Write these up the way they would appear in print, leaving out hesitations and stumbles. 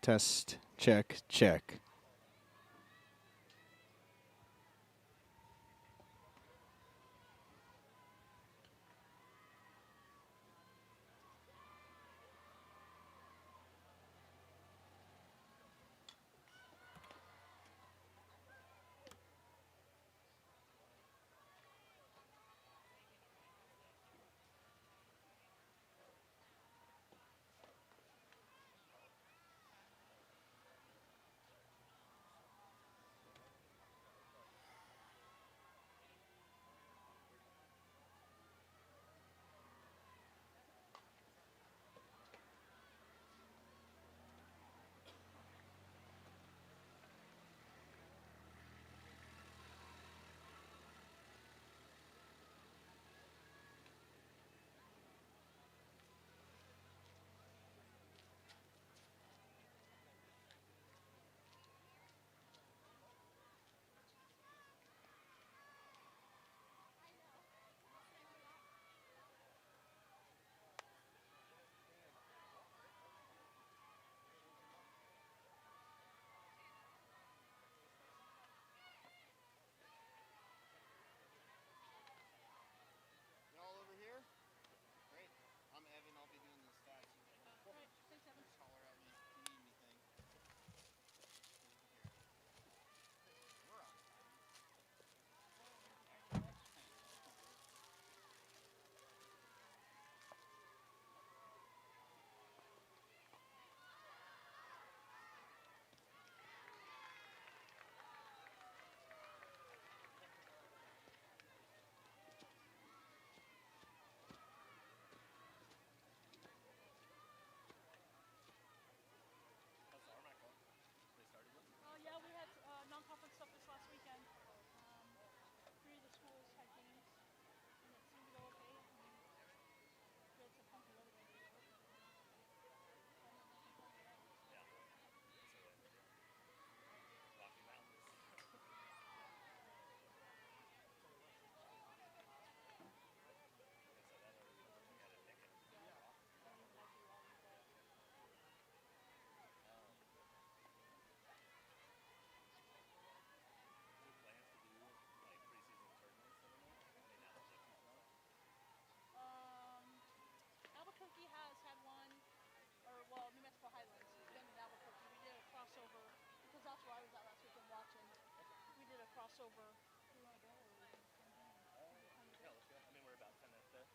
Test, check, check. Y'all over here? Great. I'm Evan. I'll be doing the stats. Cool. All right. Thanks, Evan. Just holler at me if you need anything. We're on time. Yeah, we had non-conference stuff this last weekend. 3 of the schools had games, and it seemed to go okay. We had to pump the other way. Rocky Mountains. Albuquerque has had one, New Mexico Highlands has been in Albuquerque. We did a crossover, because that's where I was at last weekend watching. We did a crossover. Do you want to go, or are we just going to Yeah, let's go. I mean, we're about 10 minutes there.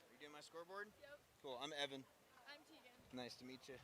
Are you doing my scoreboard? Yep. Cool. I'm Evan. I'm Tegan. Nice to meet you.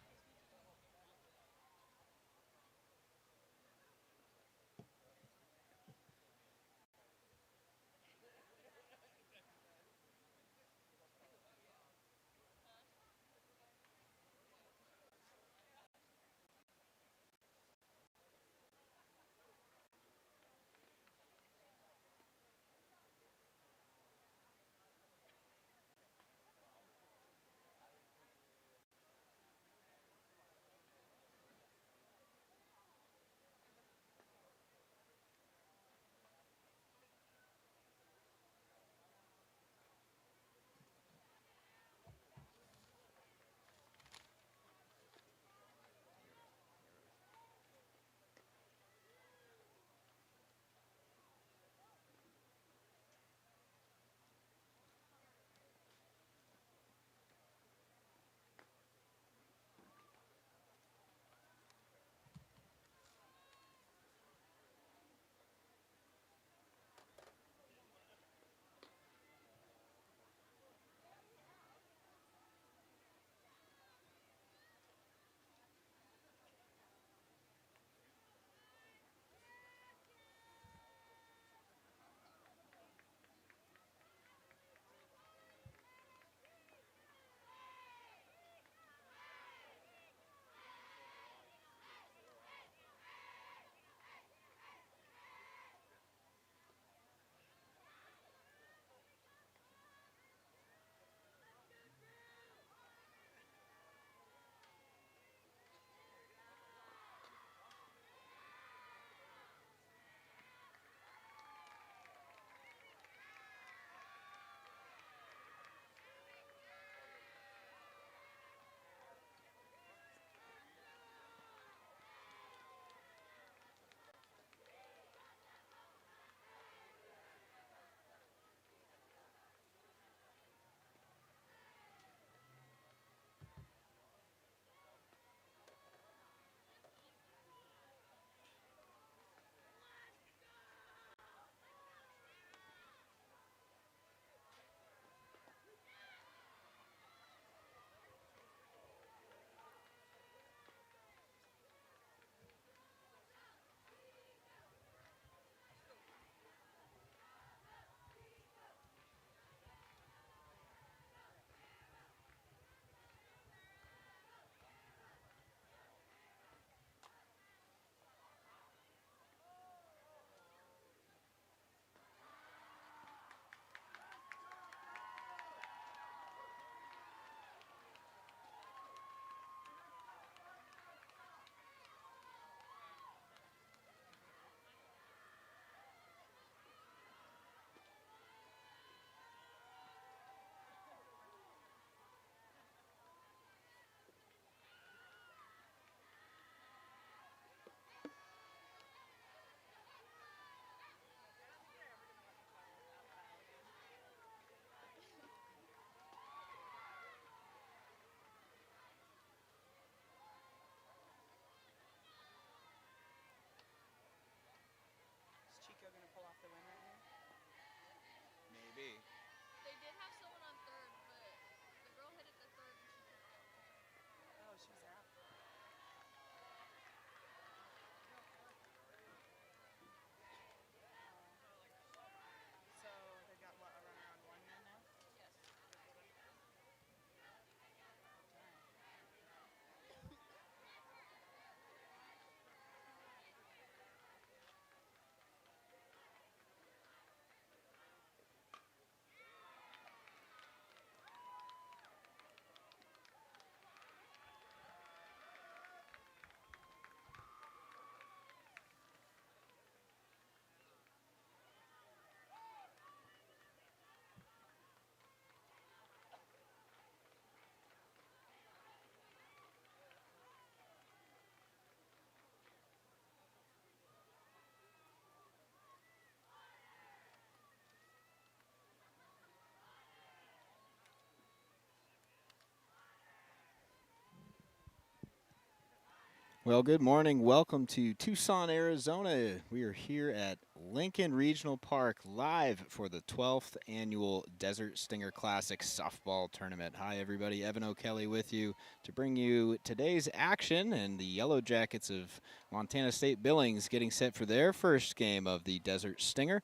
Well, good morning. Welcome to Tucson, Arizona. We are here at Lincoln Regional Park live for the 12th annual Desert Stinger Classic softball tournament. Hi, everybody. Evan O'Kelly with you to bring you today's action, and the Yellow Jackets of Montana State Billings getting set for their first game of the Desert Stinger,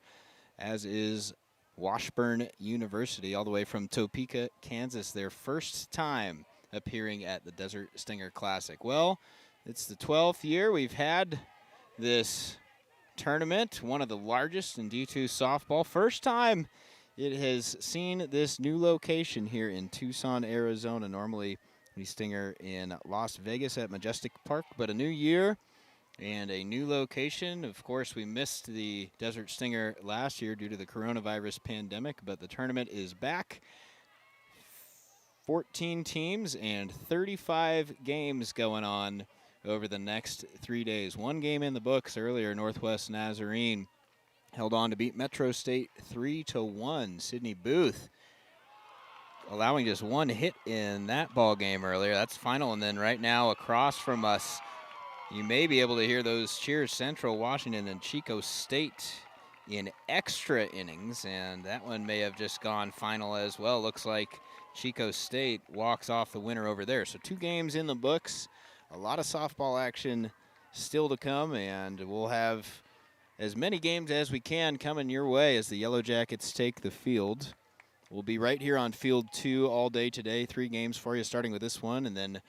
as is Washburn University, all the way from Topeka, Kansas, their first time appearing at the Desert Stinger Classic. Well, it's the 12th year we've had this tournament, one of the largest in D2 softball. First time it has seen this new location here in Tucson, Arizona. Normally we stinger in Las Vegas at Majestic Park, but a new year and a new location. Of course, we missed the Desert Stinger last year due to the coronavirus pandemic, but the tournament is back. 14 teams and 35 games going on over the next 3 days. One game in the books earlier. Northwest Nazarene held on to beat Metro State 3-1. Sydney Booth allowing just one hit in that ball game earlier. That's final. And then right now across from us, you may be able to hear those cheers. Central Washington and Chico State in extra innings, and that one may have just gone final as well. Looks like Chico State walks off the winner over there. So 2 games in the books. A lot of softball action still to come, and we'll have as many games as we can coming your way as the Yellow Jackets take the field. We'll be right here on Field 2 all day today. 3 games for you, starting with this one, and then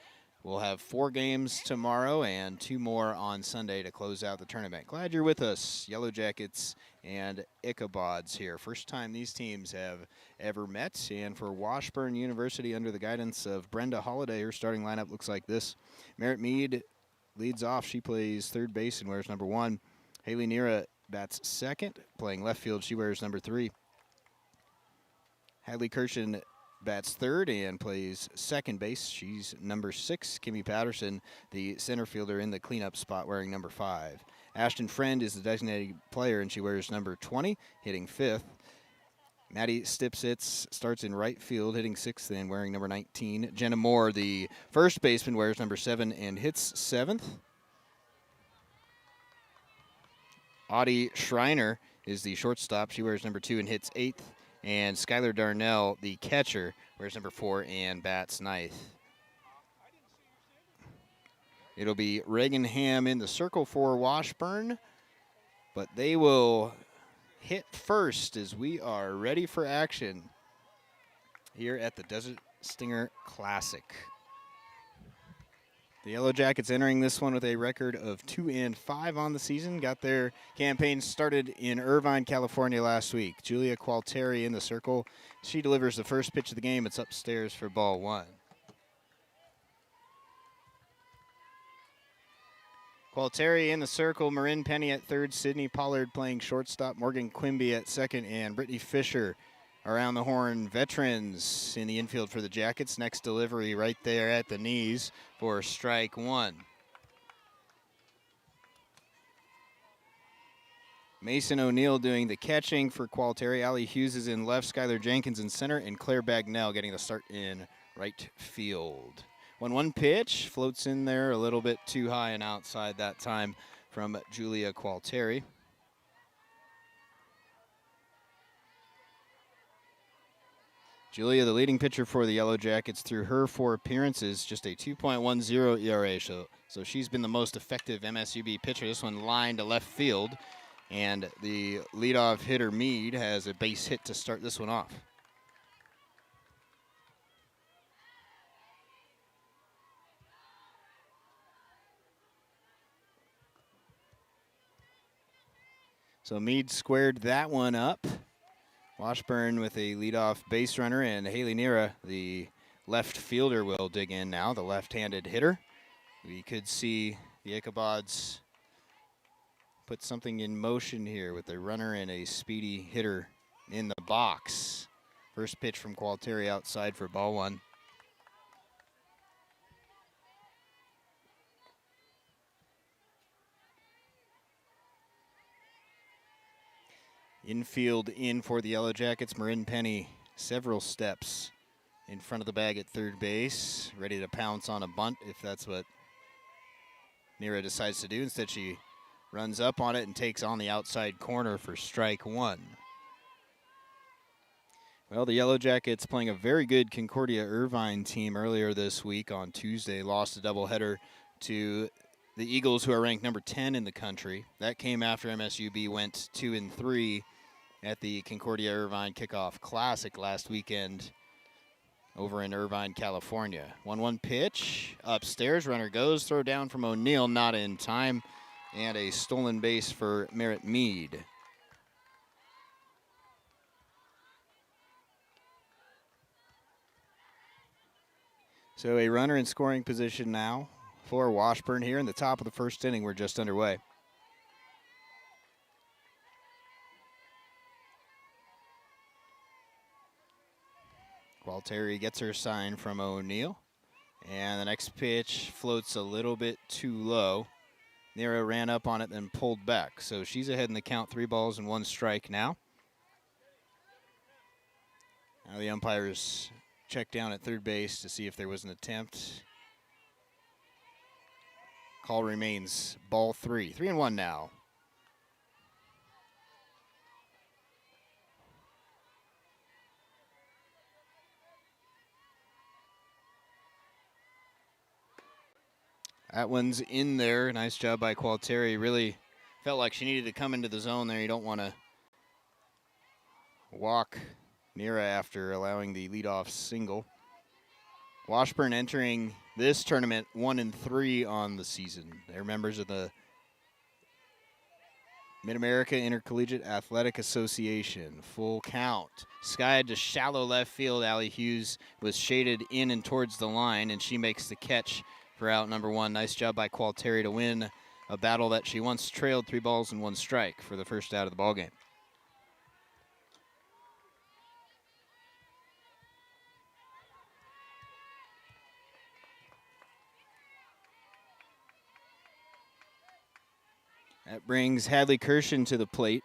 we'll have 4 games tomorrow and 2 more on Sunday to close out the tournament. Glad you're with us, Yellow Jackets and Ichabods here. First time these teams have ever met, and for Washburn University, under the guidance of Brenda Holliday, her starting lineup looks like this. Merritt Mead leads off. She plays third base and wears number 1. Haley Nera bats second, playing left field. She wears number 3. Hadley Kirshen bats third and plays second base. She's number 6. Kimmy Patterson, the center fielder, in the cleanup spot, wearing number 5. Ashton Friend is the designated player, and she wears number 20, hitting 5th. Maddie Stipsitz starts in right field, hitting 6th and wearing number 19. Jenna Moore, the first baseman, wears number 7 and hits 7th. Audie Schreiner is the shortstop. She wears number 2 and hits 8th. And Skylar Darnell, the catcher, wears number 4 and bats 9th. It'll be Reagan Ham in the circle for Washburn, but they will hit first as we are ready for action here at the Desert Stinger Classic. The Yellow Jackets entering this one with a record of 2-5 on the season. Got their campaign started in Irvine, California last week. Julia Qualteri in the circle. She delivers the first pitch of the game. It's upstairs for ball 1. Qualteri in the circle. Marin Penny at third. Sydney Pollard playing shortstop. Morgan Quimby at second. And Brittany Fisher around the horn. Veterans in the infield for the Jackets. Next delivery right there at the knees for strike 1. Mason O'Neill doing the catching for Qualteri. Allie Hughes is in left. Skylar Jenkins in center. And Claire Bagnell getting the start in right field. 1-1 pitch. Floats in there a little bit too high and outside that time from Julia Qualteri. Julia, the leading pitcher for the Yellow Jackets through her 4 appearances, just a 2.10 ERA. So she's been the most effective MSUB pitcher. This one lined to left field, and the leadoff hitter Mead has a base hit to start this one off. So Mead squared that one up. Washburn with a leadoff base runner, and Haley Nera, the left fielder, will dig in now, the left-handed hitter. We could see the Ichabods put something in motion here with a runner and a speedy hitter in the box. First pitch from Qualteri outside for ball 1. Infield in for the Yellow Jackets. Marin Penny, several steps in front of the bag at third base, ready to pounce on a bunt if that's what Nira decides to do. Instead, she runs up on it and takes on the outside corner for strike one. Well, the Yellow Jackets playing a very good Concordia Irvine team earlier this week on Tuesday. Lost a doubleheader to the Eagles, who are ranked number 10 in the country. That came after MSUB went 2-3 at the Concordia Irvine Kickoff Classic last weekend over in Irvine, California. 1-1 pitch. Upstairs, runner goes. Throw down from O'Neill, not in time. And a stolen base for Merritt Mead. So a runner in scoring position now for Washburn here in the top of the first inning. We're just underway. Gualteri gets her sign from O'Neill. And the next pitch floats a little bit too low. Nira ran up on it, then pulled back. So she's ahead in the count, 3-1 strike now. Now the umpires check down at third base to see if there was an attempt. Call remains ball 3. 3-1 now. That one's in there. Nice job by Gualteri. Really felt like she needed to come into the zone there. You don't want to walk Nira after allowing the leadoff single. Washburn entering this tournament 1-3 on the season. They're members of the Mid-America Intercollegiate Athletic Association. Full count. Skied to shallow left field. Allie Hughes was shaded in and towards the line, and she makes the catch for out number 1. Nice job by Gualteri to win a battle that she once trailed 3-1 strike for the first out of the ballgame. That brings Hadley Kirshen to the plate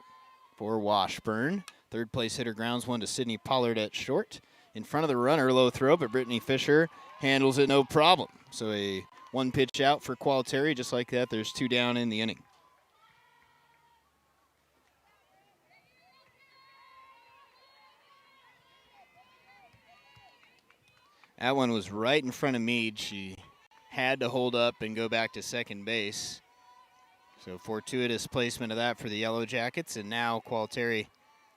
for Washburn. Third place hitter grounds one to Sydney Pollard at short. In front of the runner, low throw, but Brittany Fisher handles it no problem. So a 1 pitch out for Gualteri. Just like that, there's 2 down in the inning. That one was right in front of Meade. She had to hold up and go back to second base. So fortuitous placement of that for the Yellow Jackets. And now Gualteri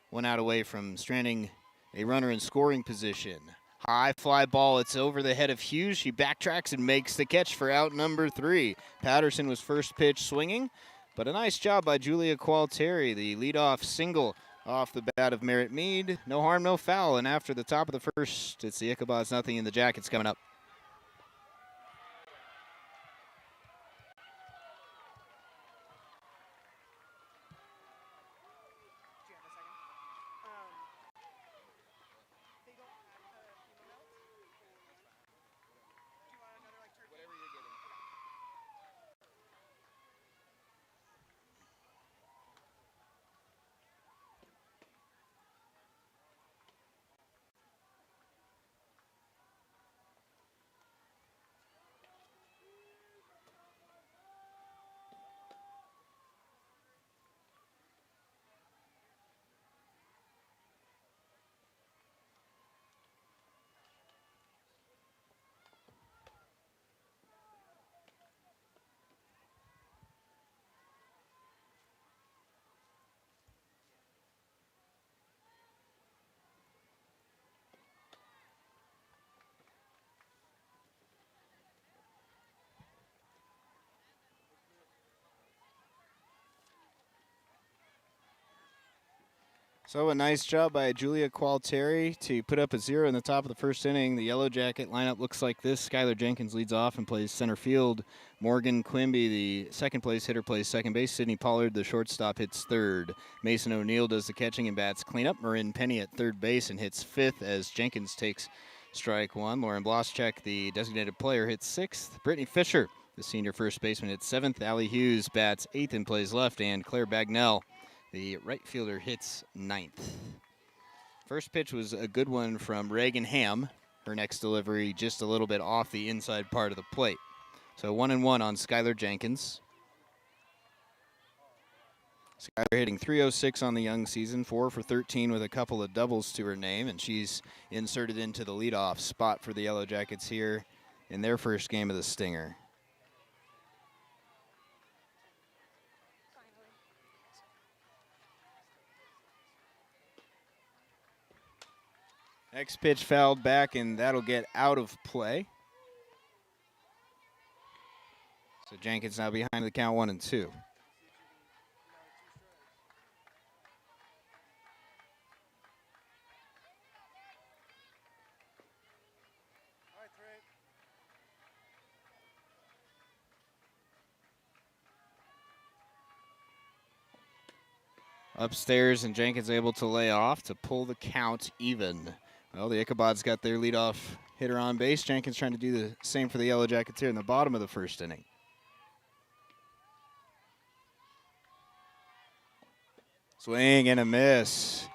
1 out away from stranding a runner in scoring position. High fly ball. It's over the head of Hughes. She backtracks and makes the catch for out number 3. Patterson was first pitch swinging, but a nice job by Julia Gualteri. The leadoff single off the bat of Merritt Mead. No harm, no foul. And after the top of the first, it's the Ichabods nothing and the Jackets coming up. So a nice job by Julia Gualteri to put up a 0 in the top of the first inning. The Yellow Jacket lineup looks like this. Skylar Jenkins leads off and plays center field. Morgan Quimby, the second place hitter, plays second base. Sydney Pollard, the shortstop, hits third. Mason O'Neill does the catching and bats cleanup. Marin Penny at third base and hits fifth as Jenkins takes strike 1. Lauren Bloschek, the designated player, hits sixth. Brittany Fisher, the senior first baseman, hits seventh. Allie Hughes bats eighth and plays left. And Claire Bagnell, the right fielder, hits ninth. First pitch was a good one from Reagan Ham. Her next delivery just a little bit off the inside part of the plate. So 1-1 on Skylar Jenkins. Skylar hitting .306 on the young season, 4 for 13 with a couple of doubles to her name, and she's inserted into the leadoff spot for the Yellow Jackets here in their first game of the Stinger. Next pitch fouled back, and that'll get out of play. So Jenkins now behind the count 1-2. Upstairs, and Jenkins able to lay off to pull the count even. Well, the Ichabods got their leadoff hitter on base. Jenkins trying to do the same for the Yellow Jackets here in the bottom of the first inning. Swing and a miss.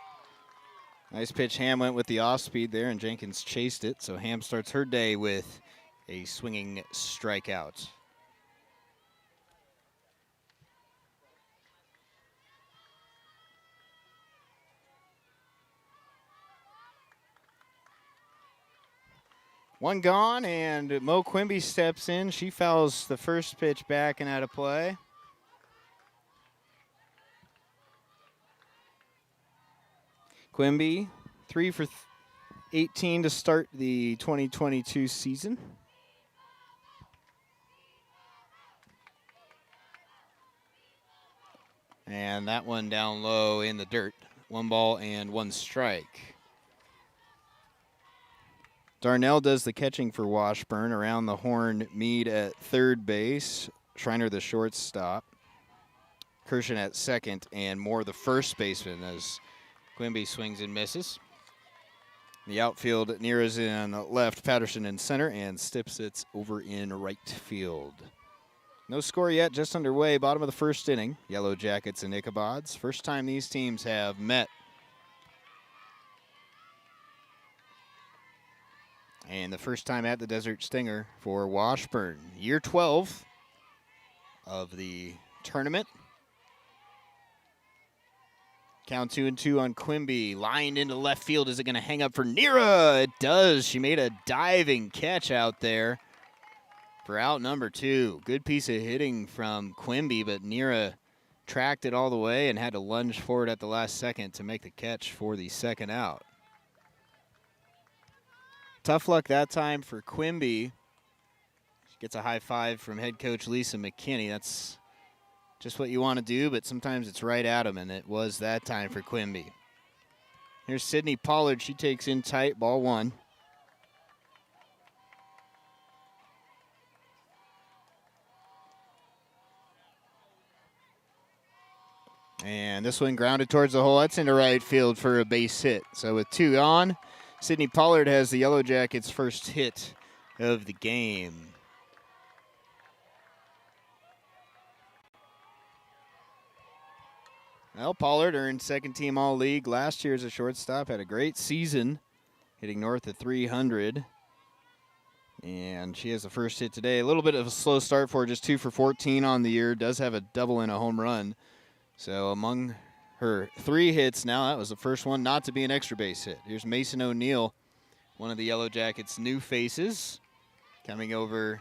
Nice pitch. Ham went with the off speed there, and Jenkins chased it. So Ham starts her day with a swinging strikeout. One gone, and Mo Quimby steps in. She fouls the first pitch back and out of play. Quimby, 3 for 18 to start the 2022 season. And that one down low in the dirt. 1 ball and 1 strike. Darnell does the catching for Washburn. Around the horn, Mead at third base. Schreiner the shortstop. Kirshen at second, and Moore the first baseman as Quimby swings and misses. The outfield, Nira's in left, Patterson in center, and Stipsitz over in right field. No score yet, just underway. Bottom of the first inning. Yellow Jackets and Ichabods. First time these teams have met. And the first time at the Desert Stinger for Washburn. Year 12 of the tournament. Count 2-2 on Quimby. Lined into left field. Is it going to hang up for Nira? It does. She made a diving catch out there for out number 2. Good piece of hitting from Quimby, but Nira tracked it all the way and had to lunge forward at the last second to make the catch for the second out. Tough luck that time for Quimby. She gets a high five from head coach Lisa McKinney. That's just what you want to do, but sometimes it's right at them, and it was that time for Quimby. Here's Sydney Pollard. She takes in tight, ball 1. And this one grounded towards the hole. That's into right field for a base hit. So with 2 on, Sydney Pollard has the Yellow Jackets' first hit of the game. Well, Pollard earned second team All-League last year as a shortstop. Had a great season, hitting north of 300. And she has the first hit today. A little bit of a slow start for her, just 2 for 14 on the year. Does have a double and a home run. So among her 3 hits now, that was the first one not to be an extra base hit. Here's Mason O'Neill, one of the Yellow Jackets' new faces, coming over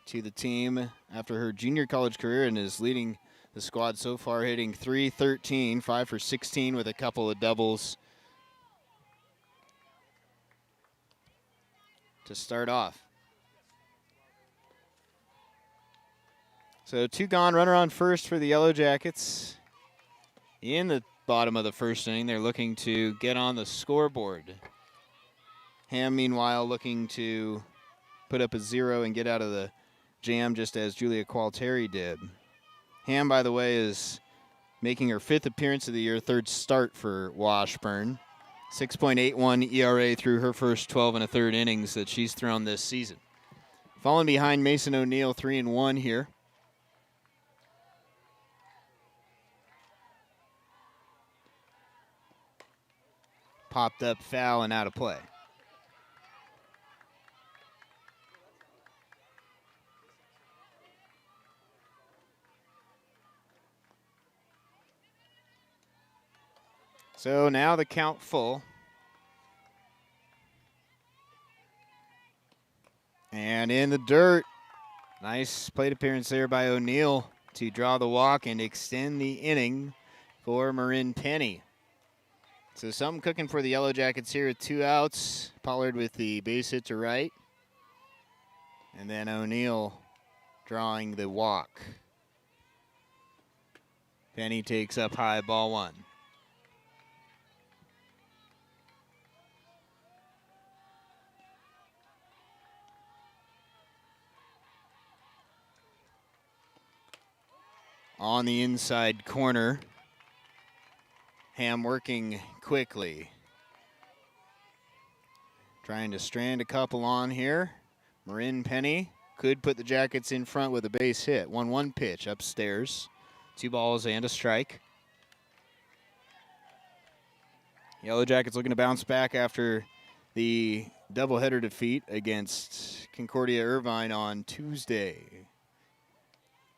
to the team after her junior college career and is leading the squad so far, hitting .313, 5 for 16 with a couple of doubles to start off. So 2 gone, runner on first for the Yellow Jackets. In the bottom of the first inning, they're looking to get on the scoreboard. Ham, meanwhile, looking to put up a 0 and get out of the jam just as Julia Qualteri did. Ham, by the way, is making her 5th appearance of the year, 3rd start for Washburn. 6.81 ERA through her first 12 1/3 innings that she's thrown this season. Falling behind Mason O'Neill, 3-1 here. popped up foul and out of play. So now the count full. And in the dirt. Nice plate appearance there by O'Neill to draw the walk and extend the inning for Marin Penny. So something cooking for the Yellow Jackets here with 2 outs. Pollard with the base hit to right. And then O'Neill drawing the walk. Penny takes up high, ball 1. On the inside corner, Ham working quickly. Trying to strand a couple on here. Marin Penny could put the Jackets in front with a base hit. 1-1 pitch upstairs. 2 balls and a strike. Yellow Jackets looking to bounce back after the doubleheader defeat against Concordia Irvine on Tuesday.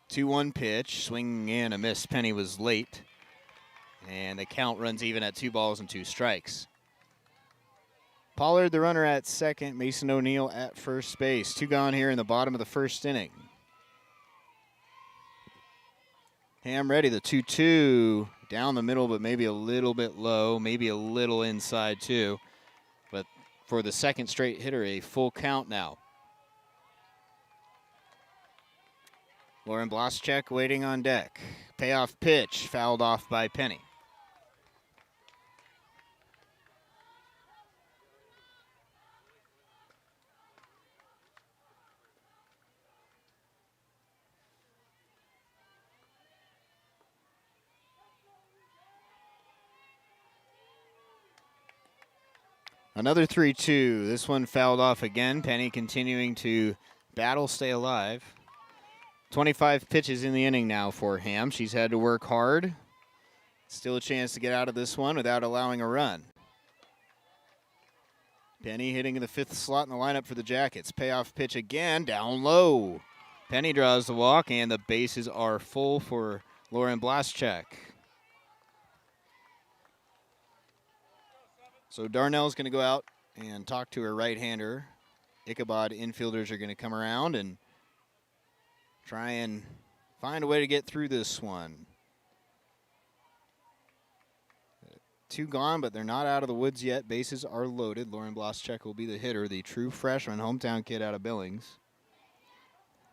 2-1 pitch, swinging in a miss. Penny was late. And the count runs even at 2 balls and 2 strikes. Pollard, the runner at second. Mason O'Neill at first base. 2 gone here in the bottom of the first inning. Ham ready, the 2-2. Down the middle, but maybe a little bit low. Maybe a little inside, too. But for the second straight hitter, a full count now. Lauren Bloschek waiting on deck. Payoff pitch, fouled off by Penny. Another 3-2. This one fouled off again. Penny continuing to battle, stay alive. 25 pitches in the inning now for Ham. She's had to work hard. Still a chance to get out of this one without allowing a run. Penny hitting in the 5th slot in the lineup for the Jackets. Payoff pitch again, down low. Penny draws the walk, and the bases are full for Lauren Blaschek. So Darnell's going to go out and talk to her right-hander. Ichabod infielders are going to come around and try and find a way to get through this one. 2 gone, but they're not out of the woods yet. Bases are loaded. Lauren Bloschek will be the hitter, the true freshman, hometown kid out of Billings.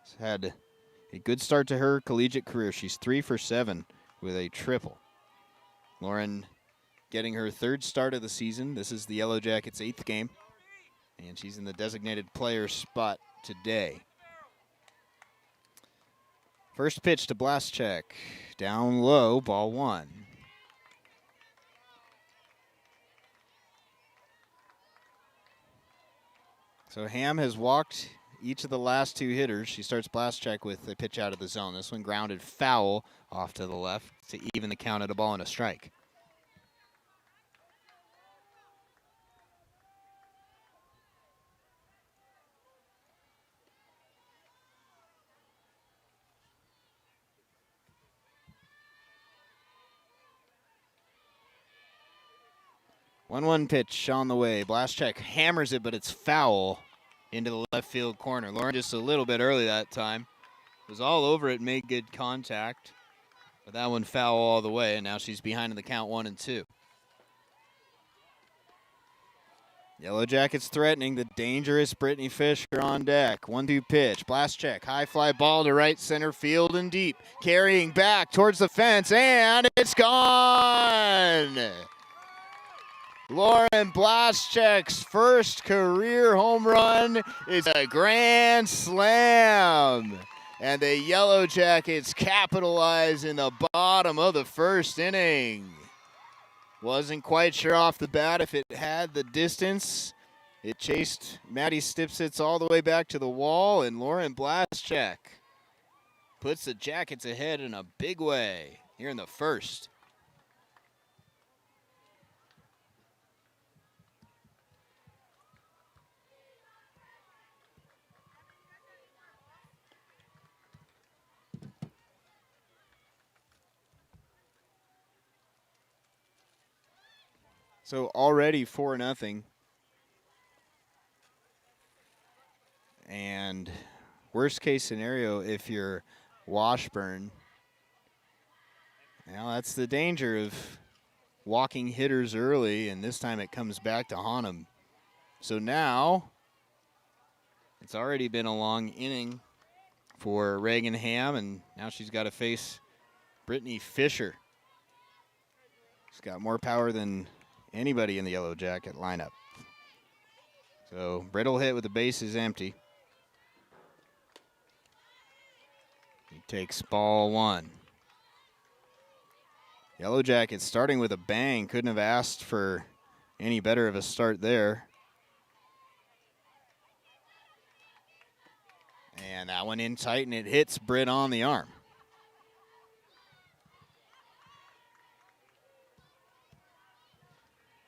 She's had a good start to her collegiate career. She's 3 for 7 with a triple. Lauren getting her 3rd start of the season. This is the Yellow Jackets' 8th game, and she's in the designated player spot today. First pitch to Blaschek. Down low, ball 1. So Ham has walked each of the last 2 hitters. She starts Blaschek with a pitch out of the zone. This one grounded foul off to the left to even the count at a ball and a strike. One pitch on the way. Blaschek hammers it, but it's foul into the left field corner. Lauren just a little bit early that time. Was all over it, made good contact. But that one foul all the way, and now she's behind in the count 1-2. Yellow Jackets threatening the dangerous Brittany Fisher on deck. 1-2 pitch. Blaschek, high fly ball to right center field and deep. Carrying back towards the fence, and it's gone! Lauren Blaschek's first career home run is a grand slam. And the Yellow Jackets capitalize in the bottom of the first inning. Wasn't quite sure off the bat if it had the distance. It chased Maddie Stipsitz all the way back to the wall, and Lauren Blaschek puts the Jackets ahead in a big way here in the first. So already 4-0. And worst case scenario, if you're Washburn, now that's the danger of walking hitters early, and this time it comes back to haunt them. So now it's already been a long inning for Reagan Ham, and now she's got to face Brittany Fisher. She's got more power than anybody in the Yellow Jacket lineup. So Brittle hit with the bases empty. He takes ball one. Yellow Jackets starting with a bang. Couldn't have asked for any better of a start there. And that one in tight, and it hits Britt on the arm.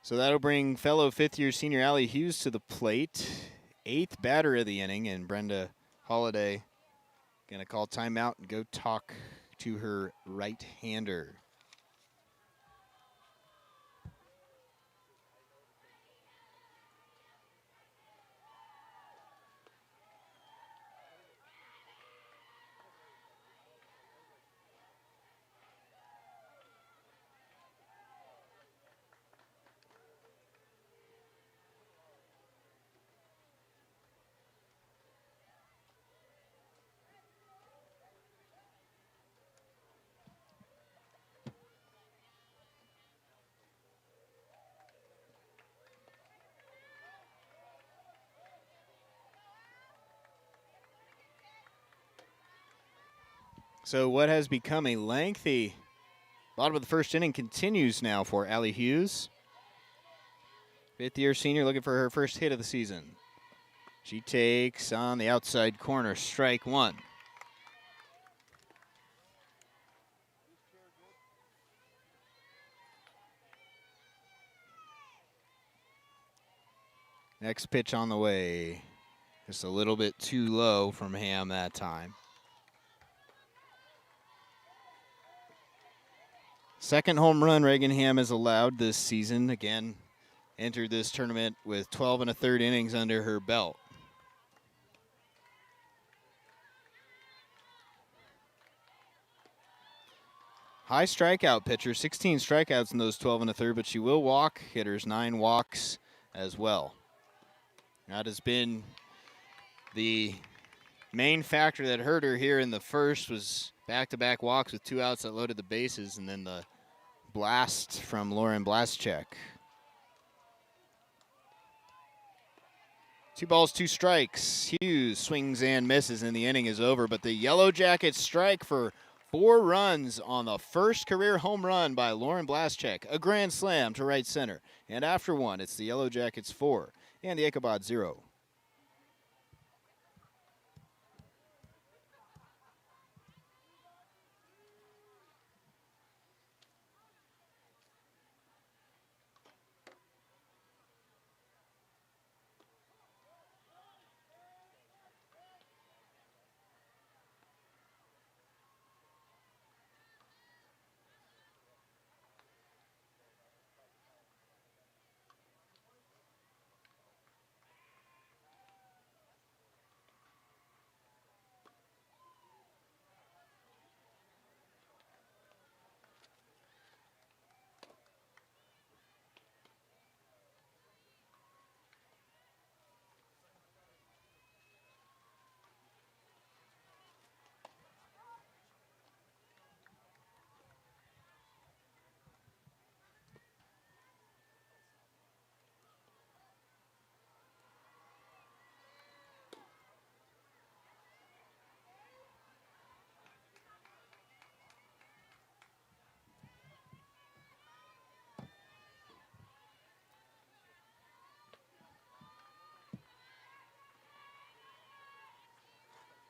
So that'll bring fellow fifth-year senior Allie Hughes to the plate. 8th batter of the inning, and Brenda Holiday going to call timeout and go talk to her right-hander. So what has become a lengthy bottom of the first inning continues now for Allie Hughes. Fifth-year senior looking for her first hit of the season. She takes on the outside corner, strike one. Next pitch on the way. Just a little bit too low from Ham that time. Second home run Reagan Ham has allowed this season. Again, entered this tournament with 12 1/3 innings under her belt. High strikeout pitcher, 16 strikeouts in those 12 1/3, but she will walk hitters, 9 walks as well. That has been the main factor that hurt her here in the first, was back-to-back walks with 2 outs that loaded the bases, and then the blast from Lauren Blaschek. 2 balls, 2 strikes. Hughes swings and misses, and the inning is over. But the Yellow Jackets strike for 4 runs on the first career home run by Lauren Blaschek. A grand slam to right center. And after one, it's the Yellow Jackets 4 and the Ichabod 0.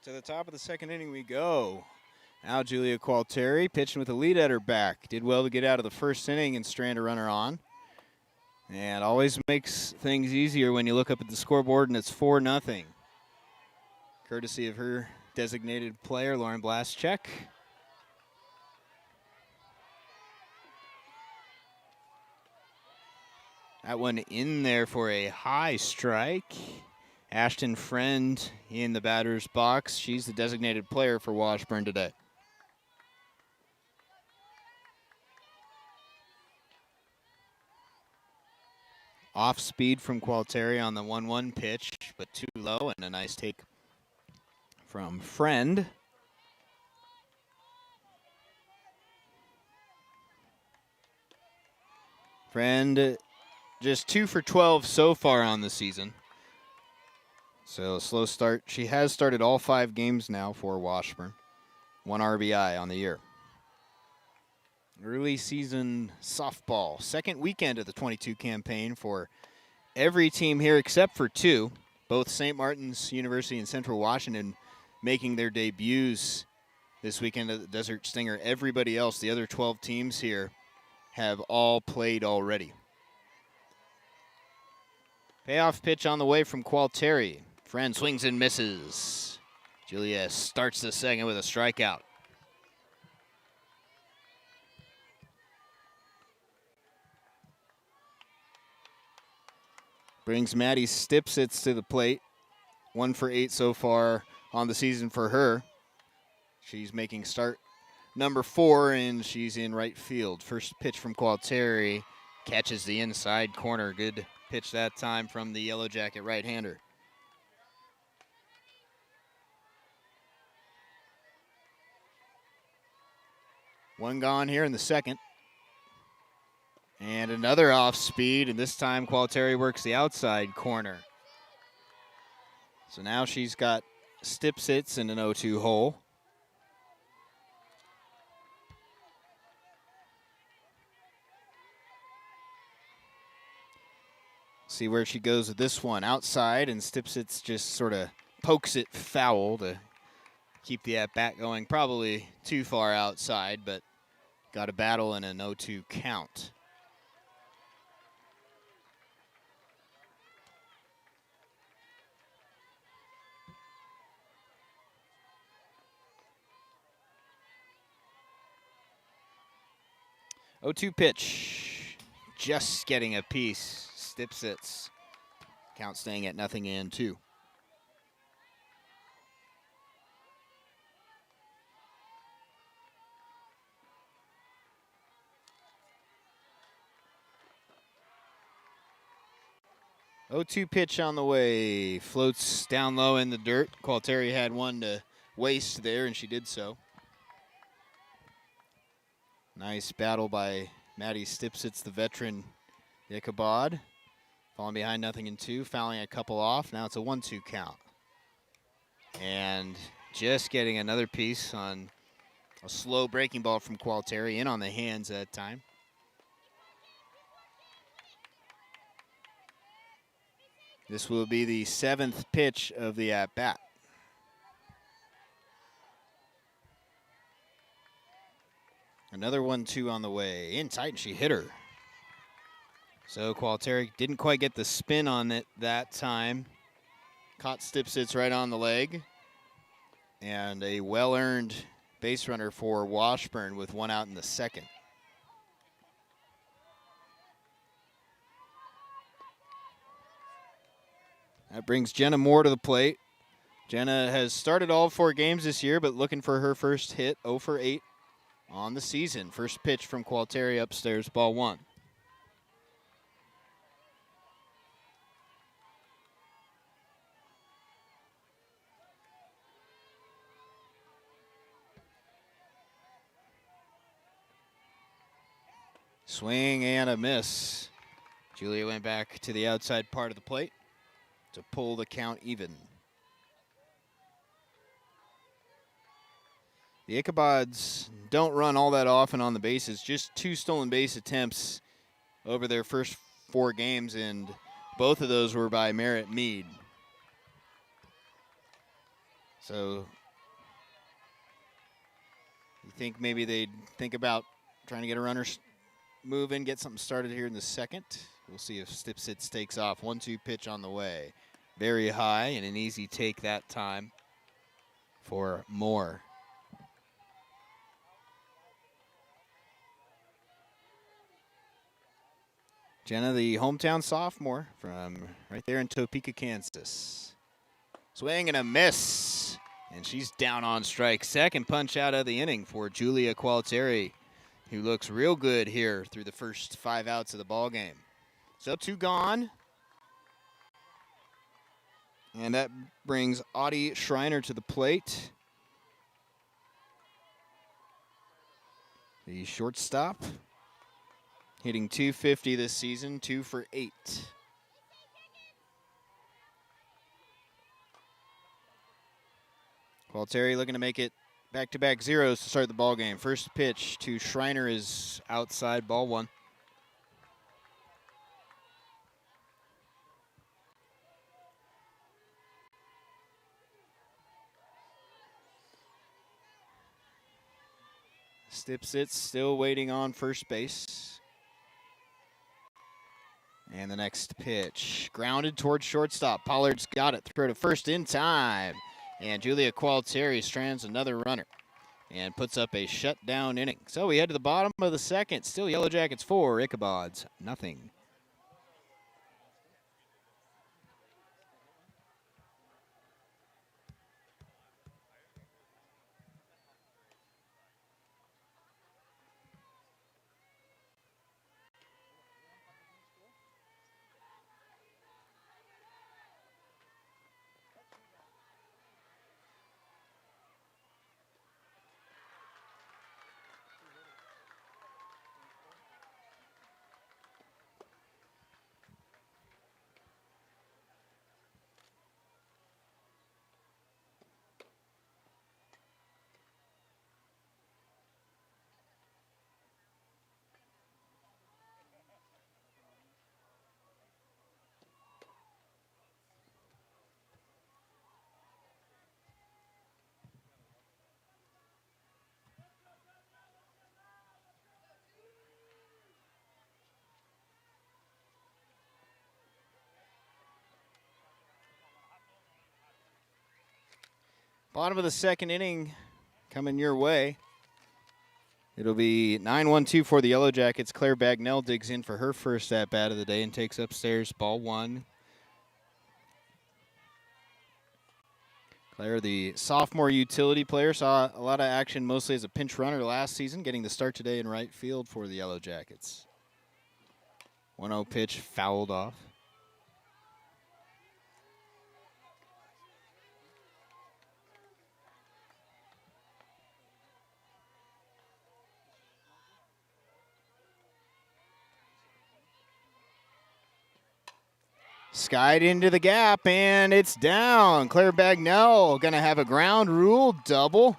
To the top of the second inning we go. Now Julia Qualteri pitching with a lead at her back. Did well to get out of the first inning and strand a runner on. And always makes things easier when you look up at the scoreboard and it's 4-0. Courtesy of her designated player, Lauren Blaschek. That one in there for a high strike. Ashton Friend in the batter's box. She's the designated player for Washburn today. Off speed from Qualteri on the 1-1 pitch, but too low, and a nice take from Friend. Friend just 2 for 12 so far on the season. So a slow start. She has started all 5 games now for Washburn. 1 RBI on the year. Early season softball. Second weekend of the 22 campaign for every team here except for 2. Both St. Martin's University and Central Washington making their debuts this weekend at the Desert Stinger. Everybody else, the other 12 teams here, have all played already. Payoff pitch on the way from Qualteri. Friend swings and misses. Julia starts the second with a strikeout. Brings Maddie Stipsitz to the plate. 1 for 8 so far on the season for her. She's making start number 4, and she's in right field. First pitch from Qualteri. Catches the inside corner. Good pitch that time from the Yellow Jacket right-hander. One gone here in the second. And another off speed, and this time Qualteri works the outside corner. So now she's got Stipsitz in an 0-2 hole. See where she goes with this one. Outside, and Stipsitz just sort of pokes it foul to keep the at-bat going. Probably too far outside, but got a battle and an 0-2 count. Oh, 2 pitch. Just getting a piece. Stipsitz. Count staying at 0-2. Oh, 2 pitch on the way. Floats down low in the dirt. Qualteri had one to waste there, and she did so. Nice battle by Maddie Stipsitz, the veteran Ichabod. Falling behind 0-2, fouling a couple off. Now it's a 1-2 count. And just getting another piece on a slow breaking ball from Qualteri, in on the hands that time. This will be the 7th pitch of the at-bat. Another 1-2 on the way. In tight, and she hit her. So Qualteri didn't quite get the spin on it that time. Caught Stipsitz right on the leg. And a well-earned base runner for Washburn with 1 out in the second. That brings Jenna Moore to the plate. Jenna has started all 4 games this year, but looking for her first hit, 0 for 8 on the season. First pitch from Qualteri upstairs, ball 1. Swing and a miss. Julia went back to the outside part of the plate to pull the count even. The Ichabods don't run all that often on the bases, just 2 stolen base attempts over their first 4 games, and both of those were by Merritt Mead. So you think maybe they'd think about trying to get a runner moving, get something started here in the second. We'll see if Stipsitz takes off. 1-2 pitch on the way. Very high and an easy take that time for Moore. Jenna, the hometown sophomore from right there in Topeka, Kansas. Swing and a miss, and she's down on strike. Second punch out of the inning for Julia Qualteri, who looks real good here through the first 5 outs of the ball game. So 2 gone. And that brings Audie Schreiner to the plate. The shortstop, hitting .250 this season, 2 for 8. Qualteri looking to make it back-to-back zeros to start the ball game. First pitch to Schreiner is outside, ball 1. Stipsitz still waiting on first base. And the next pitch, grounded towards shortstop. Pollard's got it, throw to first in time. And Julia Qualteri strands another runner and puts up a shutdown inning. So we head to the bottom of the second. Still Yellow Jackets 4, Ichabods nothing. Bottom of the second inning coming your way. It'll be 9-1-2 for the Yellow Jackets. Claire Bagnell digs in for her first at-bat of the day and takes upstairs, ball 1. Claire, the sophomore utility player, saw a lot of action mostly as a pinch runner last season, getting the start today in right field for the Yellow Jackets. 1-0 pitch fouled off. Skied into the gap, and it's down. Claire Bagnell going to have a ground rule double.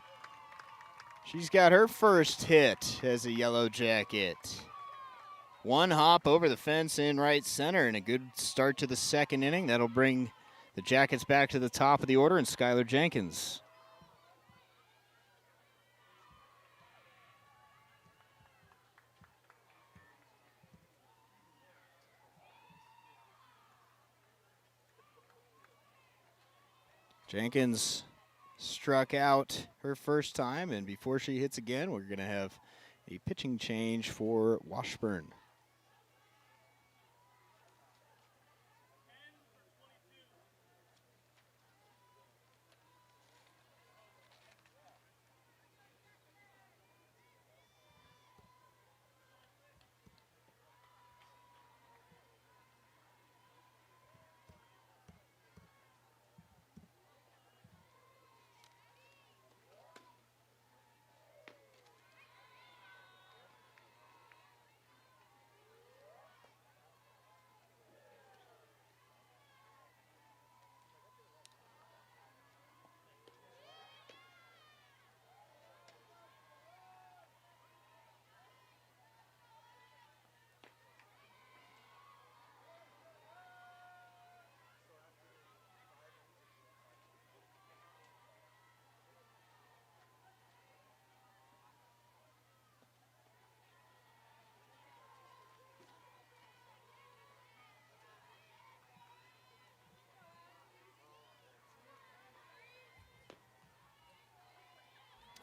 She's got her first hit as a Yellow Jacket. One hop over the fence in right center, and a good start to the second inning. That'll bring the Jackets back to the top of the order, and Skylar Jenkins. Jenkins struck out her first time, and before she hits again, we're going to have a pitching change for Washburn.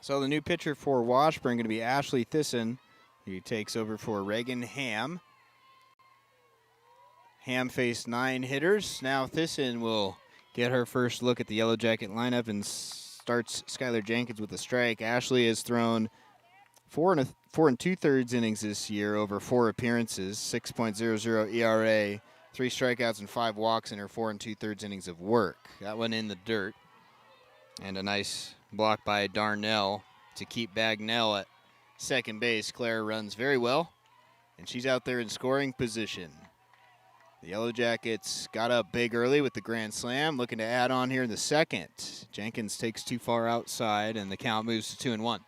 So the new pitcher for Washburn going to be Ashley Thyssen. He takes over for Reagan Ham. Ham faced 9 hitters. Now Thyssen will get her first look at the Yellow Jacket lineup and starts Skylar Jenkins with a strike. Ashley has thrown 4 2/3 innings this year over 4 appearances, 6.00 ERA, 3 strikeouts and 5 walks in her 4 2/3 innings of work. That one in the dirt. And a nice block by Darnell to keep Bagnell at second base. Claire runs very well, and she's out there in scoring position. The Yellow Jackets got up big early with the grand slam, looking to add on here in the second. Jenkins takes too far outside, and the count moves to 2-1.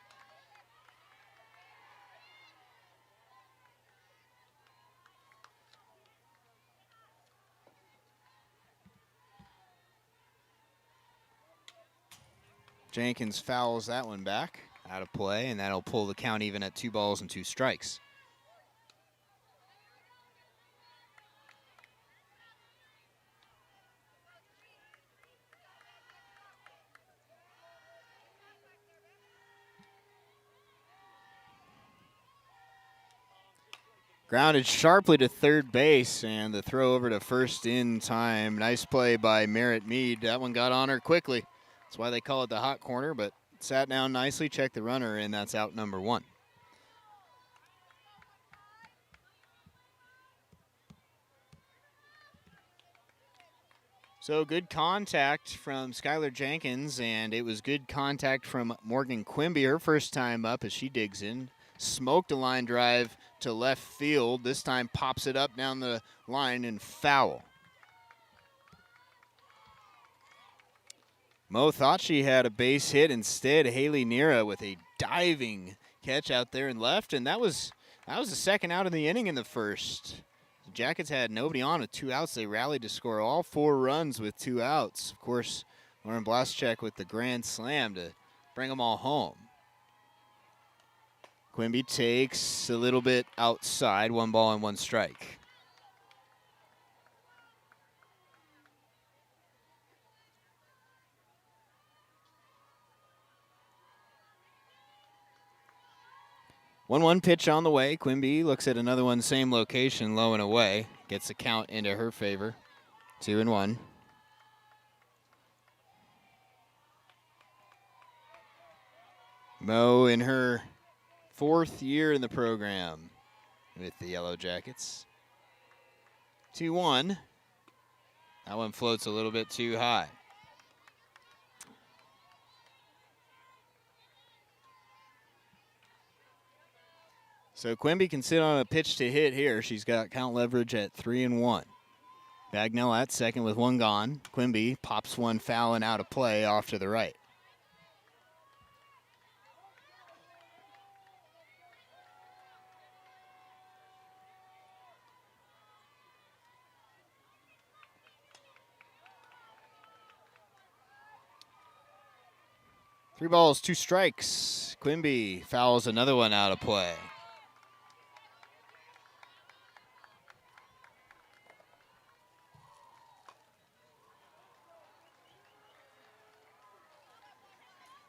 Jenkins fouls that one back, out of play, and that'll pull the count even at 2 balls and 2 strikes. Grounded sharply to third base, and the throw over to first in time. Nice play by Merritt Mead. That one got on her quickly. That's why they call it the hot corner, but sat down nicely, checked the runner, and that's out number 1. So good contact from Skylar Jenkins, and it was good contact from Morgan Quimby, her first time up as she digs in. Smoked a line drive to left field. This time pops it up down the line and foul. Mo thought she had a base hit. Instead, Haley Nera with a diving catch out there and left, and that was the second out of the inning in the first. The Jackets had nobody on with 2 outs. They rallied to score all 4 runs with 2 outs. Of course, Lauren Blaschek with the grand slam to bring them all home. Quimby takes a little bit outside, 1 ball and 1 strike. One pitch on the way. Quimby looks at another one, same location, low and away. Gets the count into her favor. 2-1. Mo in her 4th year in the program with the Yellow Jackets. 2-1. That one floats a little bit too high. So Quimby can sit on a pitch to hit here. She's got count leverage at 3-1. Bagnell at second with 1 gone. Quimby pops one foul and out of play off to the right. Three balls, 2 strikes. Quimby fouls another one out of play.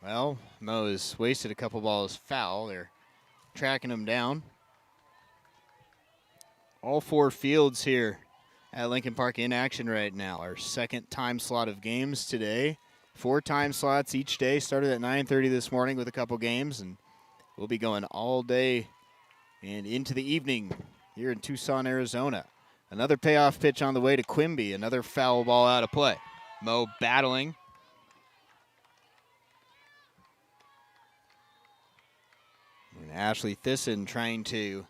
Well, Mo has wasted a couple balls foul. They're tracking him down. All 4 fields here at Lincoln Park in action right now. Our second time slot of games today. 4 time slots each day. Started at 9:30 this morning with a couple games, and we'll be going all day and into the evening here in Tucson, Arizona. Another payoff pitch on the way to Quimby. Another foul ball out of play. Mo battling. And Ashley Thyssen trying to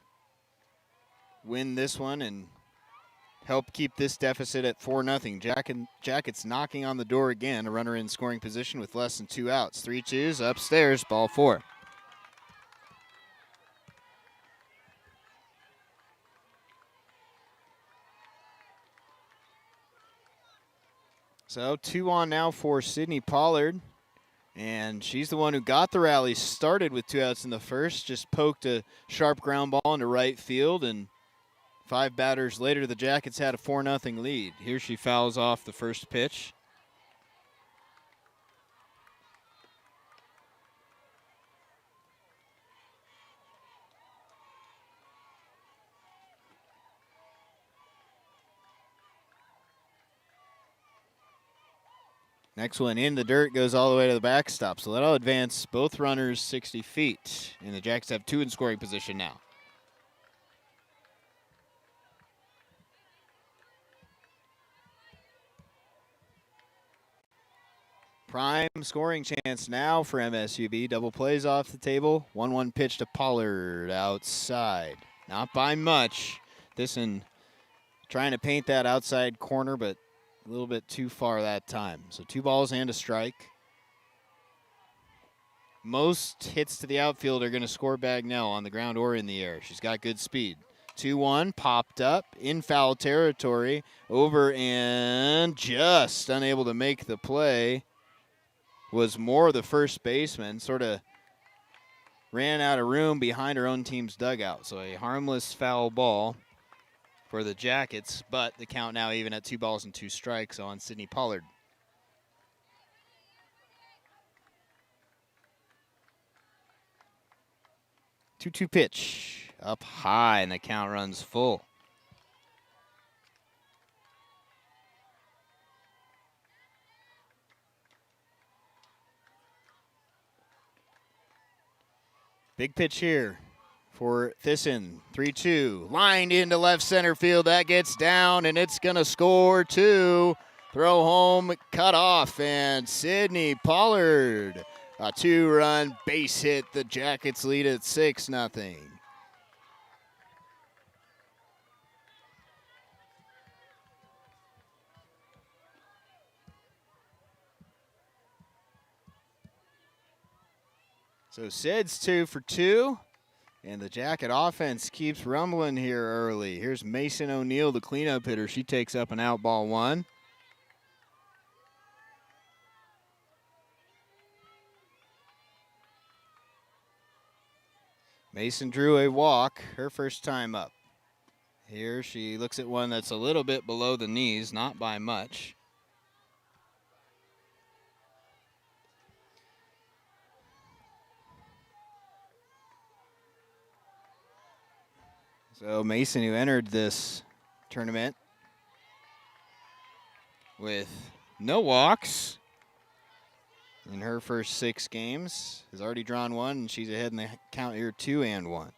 win this one and help keep this deficit at 4-0. Jackets knocking on the door again. A runner in scoring position with less than 2 outs. 3-2s upstairs, ball 4. So 2 on now for Sydney Pollard. And she's the one who got the rally started with 2 outs in the first. Just poked a sharp ground ball into right field, and 5 batters later, the Jackets had a 4-0 lead. Here she fouls off the first pitch. Next one in the dirt goes all the way to the backstop. So that'll advance both runners 60 feet. And the Jackets have 2 in scoring position now. Prime scoring chance now for MSUB. Double plays off the table. 1-1 pitch to Pollard outside. Not by much. This one trying to paint that outside corner, but a little bit too far that time. So 2 balls and a strike. Most hits to the outfield are going to score Bagnell on the ground or in the air. She's got good speed. 2-1, popped up in foul territory. Over and just unable to make the play. Was more the first baseman, sort of ran out of room behind her own team's dugout. So a harmless foul ball for the Jackets, but the count now even at 2 balls and 2 strikes on Sydney Pollard. 2-2 pitch, up high, and the count runs full. Big pitch here for Thyssen. 3-2. Lined into left center field. That gets down, and it's going to score 2. Throw home, cut off, and Sydney Pollard. A 2-run base hit. The Jackets lead at 6-0. So Sid's 2 for 2, and the Jacket offense keeps rumbling here early. Here's Mason O'Neill, the cleanup hitter. She takes up an out ball 1. Mason drew a walk, her first time up. Here she looks at one that's a little bit below the knees, not by much. So Mason, who entered this tournament with no walks in her first 6 games, has already drawn 1, and she's ahead in the count here 2-1.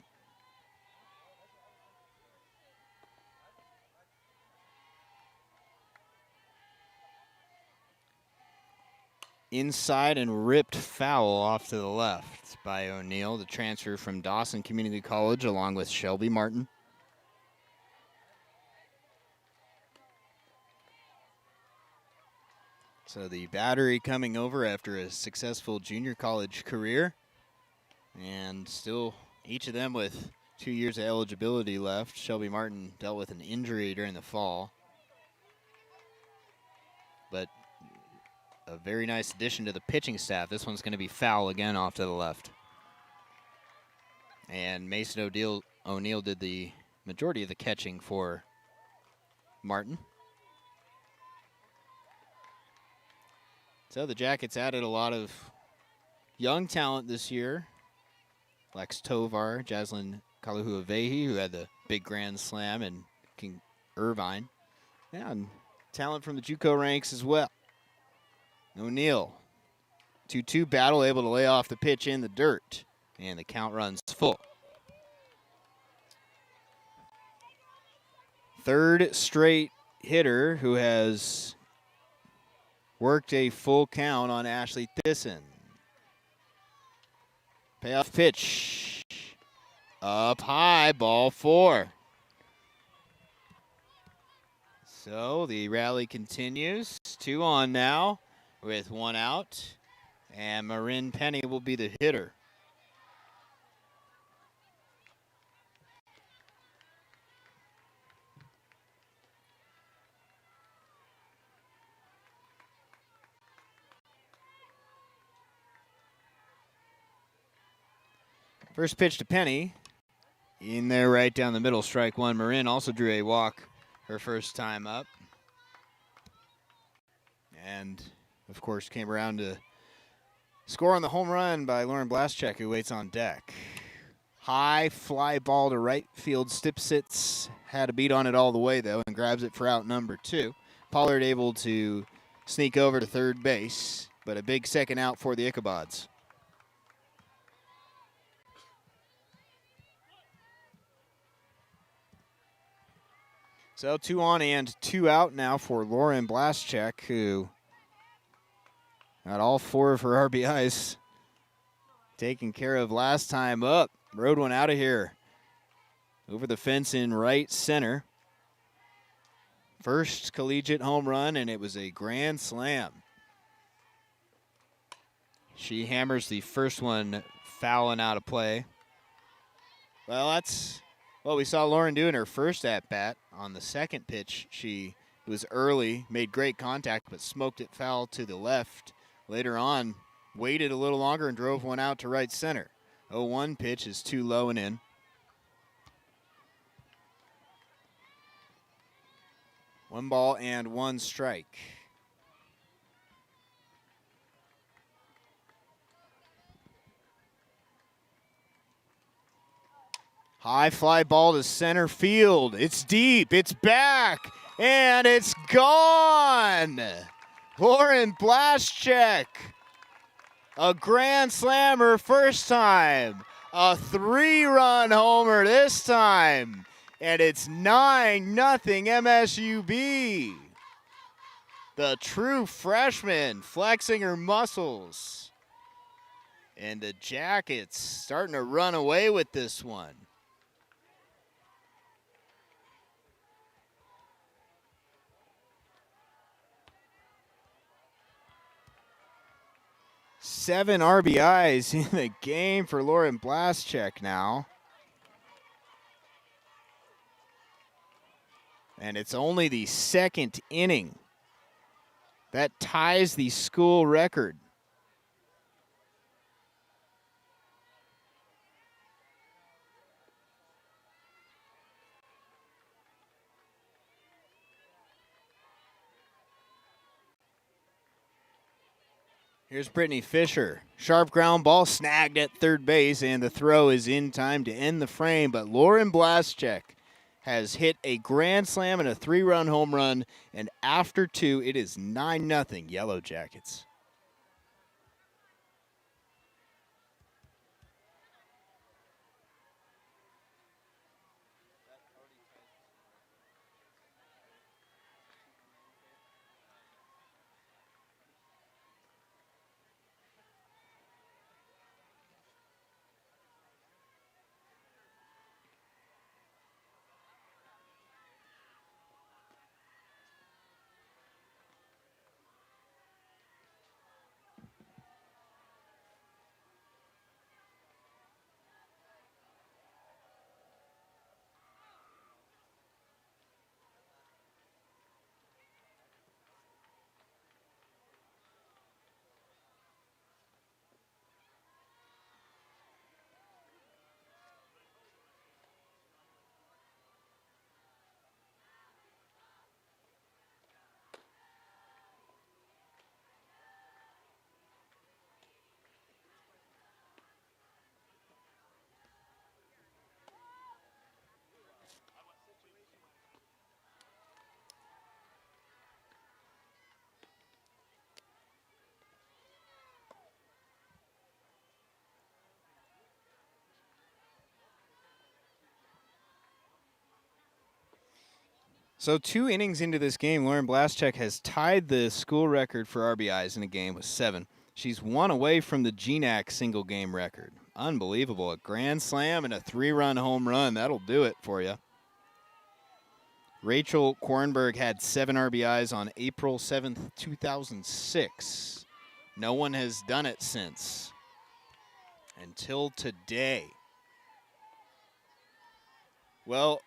Inside and ripped foul off to the left by O'Neill, the transfer from Dawson Community College along with Shelby Martin. So the battery coming over after a successful junior college career, and still each of them with 2 years of eligibility left. Shelby Martin dealt with an injury during the fall, but a very nice addition to the pitching staff. This one's going to be foul again off to the left. And Mason O'Neill did the majority of the catching for Martin. So the Jackets added a lot of young talent this year. Lex Tovar, Jaslyn Kaluhuavehi, who had the big grand slam, and King Irvine. Yeah, and talent from the JUCO ranks as well. O'Neill, 2-2 battle, able to lay off the pitch in the dirt, and the count runs full. Third straight hitter who has worked a full count on Ashley Thyssen. Payoff pitch. Up high, ball 4. So the rally continues. 2 on now with 1 out. And Marin Penny will be the hitter. First pitch to Penny. In there right down the middle, strike 1. Marin also drew a walk her first time up. And, of course, came around to score on the home run by Lauren Blaschek, who waits on deck. High fly ball to right field. Stipsitz had a beat on it all the way, though, and grabs it for out number 2. Pollard able to sneak over to third base, but a big second out for the Ichabods. So 2 on and 2 out now for Lauren Blaschek, who got all 4 of her RBIs taken care of last time up. Rode one out of here. Over the fence in right center. First collegiate home run, and it was a grand slam. She hammers the first one fouling out of play. Well, that's what we saw Lauren do in her first at-bat. On the second pitch, she was early, made great contact, but smoked it foul to the left. Later on, waited a little longer and drove one out to right center. 0-1 pitch is too low and in. 1 ball and 1 strike. High fly ball to center field. It's deep, it's back, and it's gone. Lauren Blaschek, a grand slammer first time. A 3-run homer this time. And it's 9-0 MSUB. The true freshman flexing her muscles. And the Jackets starting to run away with this one. Seven RBIs in the game for Lauren Blaschek now. And it's only the second inning. That ties the school record. Here's Brittany Fisher. Sharp ground ball snagged at third base, and the throw is in time to end the frame. But Lauren Blaschek has hit a grand slam and a 3-run home run, and after 2, it is 9-0 Yellow Jackets. So 2 innings into this game, Lauren Blaschek has tied the school record for RBIs in a game with 7. She's 1 away from the GNAC single game record. Unbelievable. A grand slam and a 3-run home run. That'll do it for you. Rachel Kornberg had 7 RBIs on April 7th, 2006. No one has done it since. Until today. Well,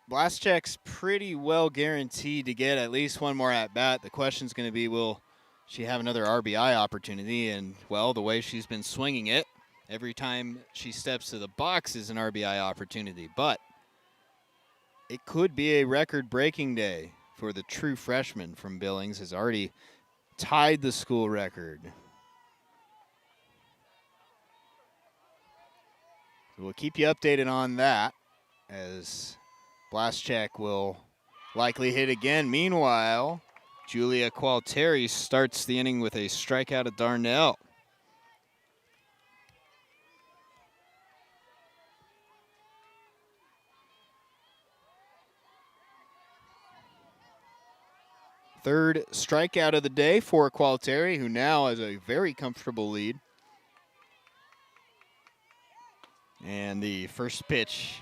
Blaschek's pretty well guaranteed to get at least one more at-bat. The question's going to be, will she have another RBI opportunity? And, well, the way she's been swinging it, every time she steps to the box is an RBI opportunity. But it could be a record-breaking day for the true freshman from Billings. Has already tied the school record. So we'll keep you updated on that as Blaschek will likely hit again. Meanwhile, Julia Qualteri starts the inning with a strikeout of Darnell. Third strikeout of the day for Qualteri, who now has a very comfortable lead. And the first pitch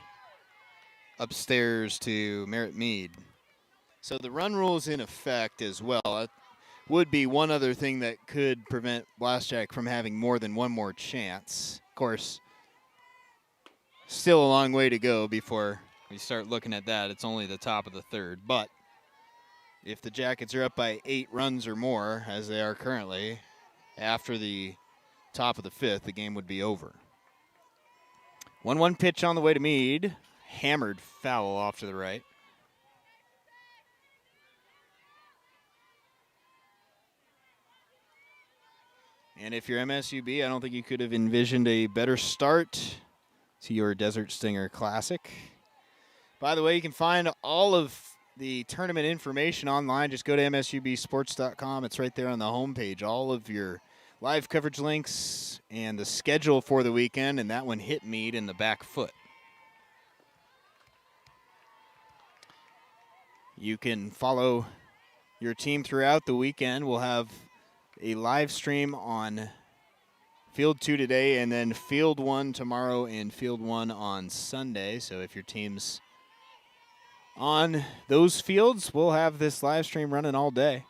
upstairs to Merritt Mead. So the run rule is in effect as well. That would be one other thing that could prevent Blaschak from having more than one more chance. Of course, still a long way to go before we start looking at that. It's only the top of the third. But if the Jackets are up by 8 runs or more, as they are currently, after the top of the fifth, the game would be over. 1-1 pitch on the way to Mead. Hammered foul off to the right. And if you're MSUB, I don't think you could have envisioned a better start to your Desert Stinger Classic. By the way, you can find all of the tournament information online. Just go to msubsports.com. It's right there on the homepage. All of your live coverage links and the schedule for the weekend, and that one hit Mead in the back foot. You can follow your team throughout the weekend. We'll have a live stream on Field 2 today, and then Field 1 tomorrow and Field 1 on Sunday. So if your team's on those fields, we'll have this live stream running all day.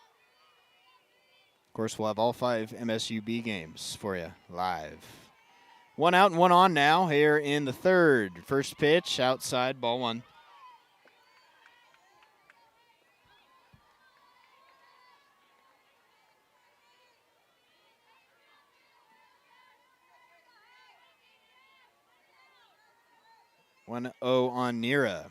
Of course, we'll have all 5 MSUB games for you live. 1 out and 1 on now here in the third. First pitch outside, ball 1. One 0 on Nira.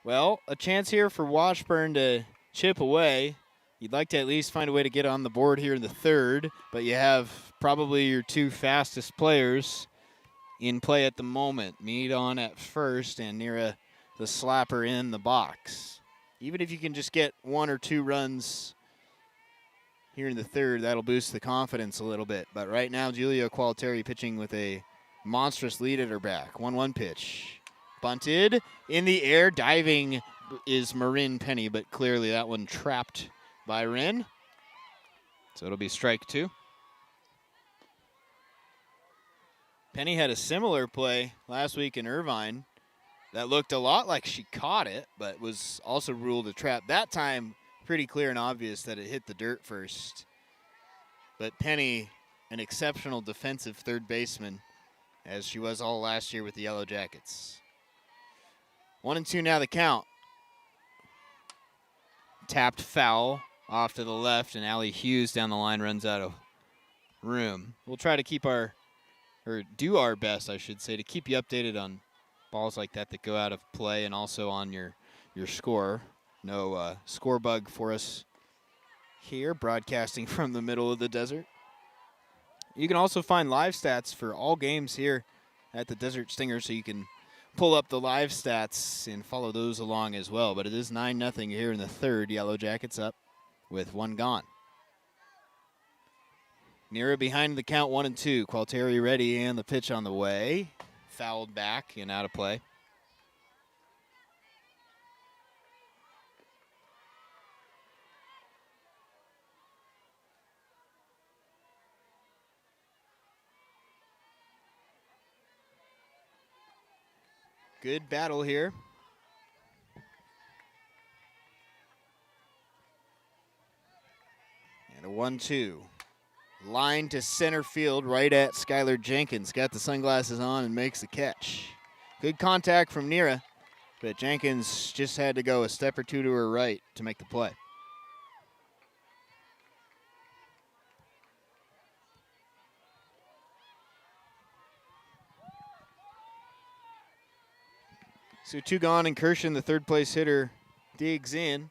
Well, a chance here for Washburn to chip away. You'd like to at least find a way to get on the board here in the third, but you have probably your 2 fastest players in play at the moment. Mead on at first and Nira the slapper in the box. Even if you can just get 1 or 2 runs here in the third, that'll boost the confidence a little bit. But right now, Julia Qualteri pitching with a monstrous lead at her back. 1-1 pitch. Bunted in the air. Diving is Marin Penny, but clearly that one trapped by Wren. So it'll be strike 2. Penny had a similar play last week in Irvine that looked a lot like she caught it, but was also ruled a trap. That time, pretty clear and obvious that it hit the dirt first. But Penny, an exceptional defensive third baseman, as she was all last year with the Yellow Jackets. 1-2 now the count. Tapped foul off to the left, and Allie Hughes down the line runs out of room. We'll try to keep do our best, I should say, to keep you updated on balls like that go out of play and also on your score. No score bug for us here, broadcasting from the middle of the desert. You can also find live stats for all games here at the Desert Stinger, so you can pull up the live stats and follow those along as well. But it is 9-0 here in the third. Yellow Jackets up with 1 gone. Nira behind the count, 1-2. Qualteri ready and the pitch on the way. Fouled back and out of play. Good battle here. And a 1-2. Line to center field right at Skylar Jenkins. Got the sunglasses on and makes the catch. Good contact from Nira, but Jenkins just had to go a step or 2 to her right to make the play. So 2 gone, and Kirshen, the third place hitter, digs in.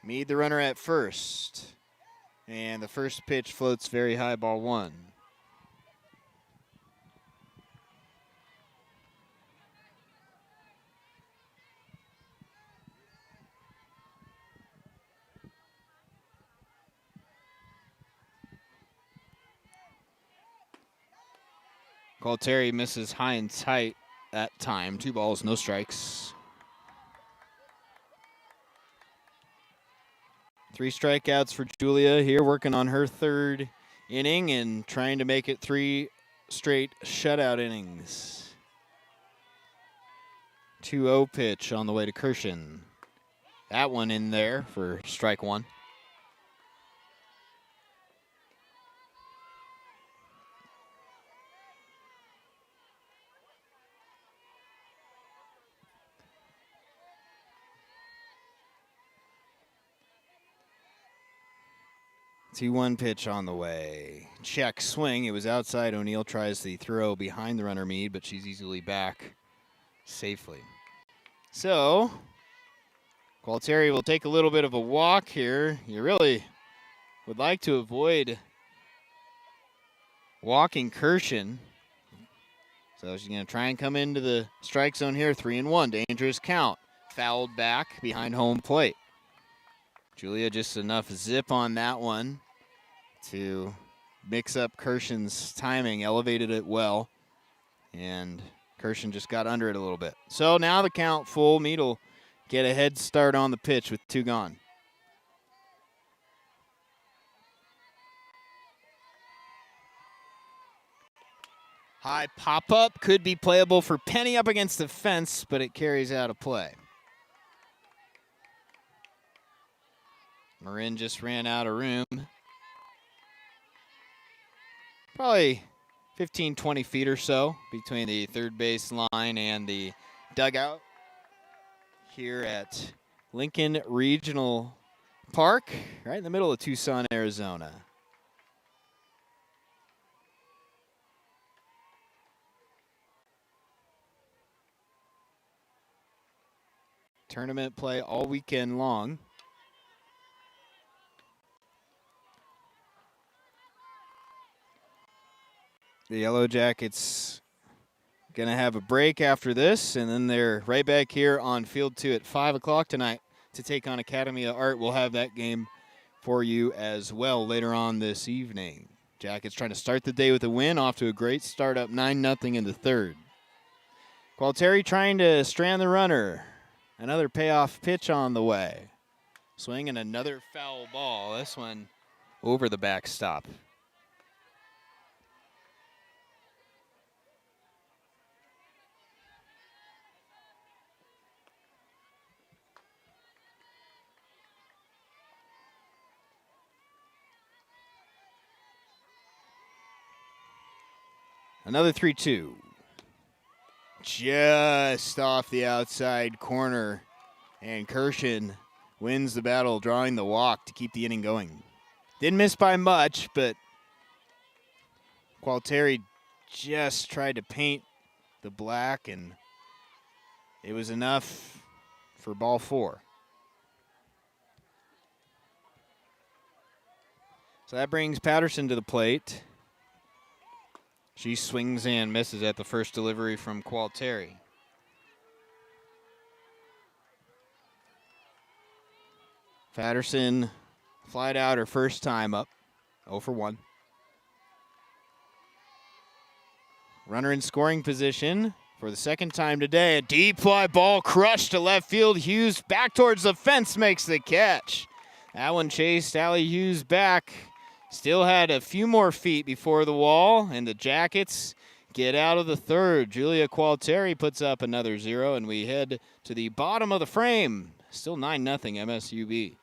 Mead, the runner at first. And the first pitch floats very high, ball 1. Gualtieri misses high and tight that time. 2 balls, no strikes. 3 strikeouts for Julia here, working on her 3rd inning and trying to make it 3 straight shutout innings. 2-0 pitch on the way to Kirshen. That one in there for strike 1. Two-one pitch on the way. Check swing. It was outside. O'Neill tries the throw behind the runner Mead, but she's easily back safely. So, Gualtieri will take a little bit of a walk here. You really would like to avoid walking Kirshen. So she's going to try and come into the strike zone here. 3-1. Dangerous count. Fouled back behind home plate. Julia just enough zip on that one to mix up Kirshen's timing, elevated it well, and Kirshen just got under it a little bit. So now the count full. Mead will get a head start on the pitch with 2 gone. High pop-up could be playable for Penny up against the fence, but it carries out of play. Marin just ran out of room. Probably 15, 20 feet or so between the third base line and the dugout here at Lincoln Regional Park, right in the middle of Tucson, Arizona. Tournament play all weekend long. The Yellow Jackets going to have a break after this, and then they're right back here on Field 2 at 5 o'clock tonight to take on Academy of Art. We'll have that game for you as well later on this evening. Jackets trying to start the day with a win, off to a great start, up 9-0 in the 3rd. Gualtieri trying to strand the runner. Another payoff pitch on the way. Swing and another foul ball. This one over the backstop. Another 3-2. Just off the outside corner. And Kirshen wins the battle, drawing the walk to keep the inning going. Didn't miss by much, but Gualtieri just tried to paint the black, and it was enough for ball 4. So that brings Patterson to the plate. She swings and misses at the first delivery from Gualtieri. Patterson flied out her first time up, 0 for 1. Runner in scoring position for the second time today. A deep fly ball crushed to left field. Hughes back towards the fence, makes the catch. That one chased Allie Hughes back. Still had a few more feet before the wall, and the Jackets get out of the 3rd. Julia Gualtieri puts up another 0, and we head to the bottom of the frame. Still 9-0 MSUB.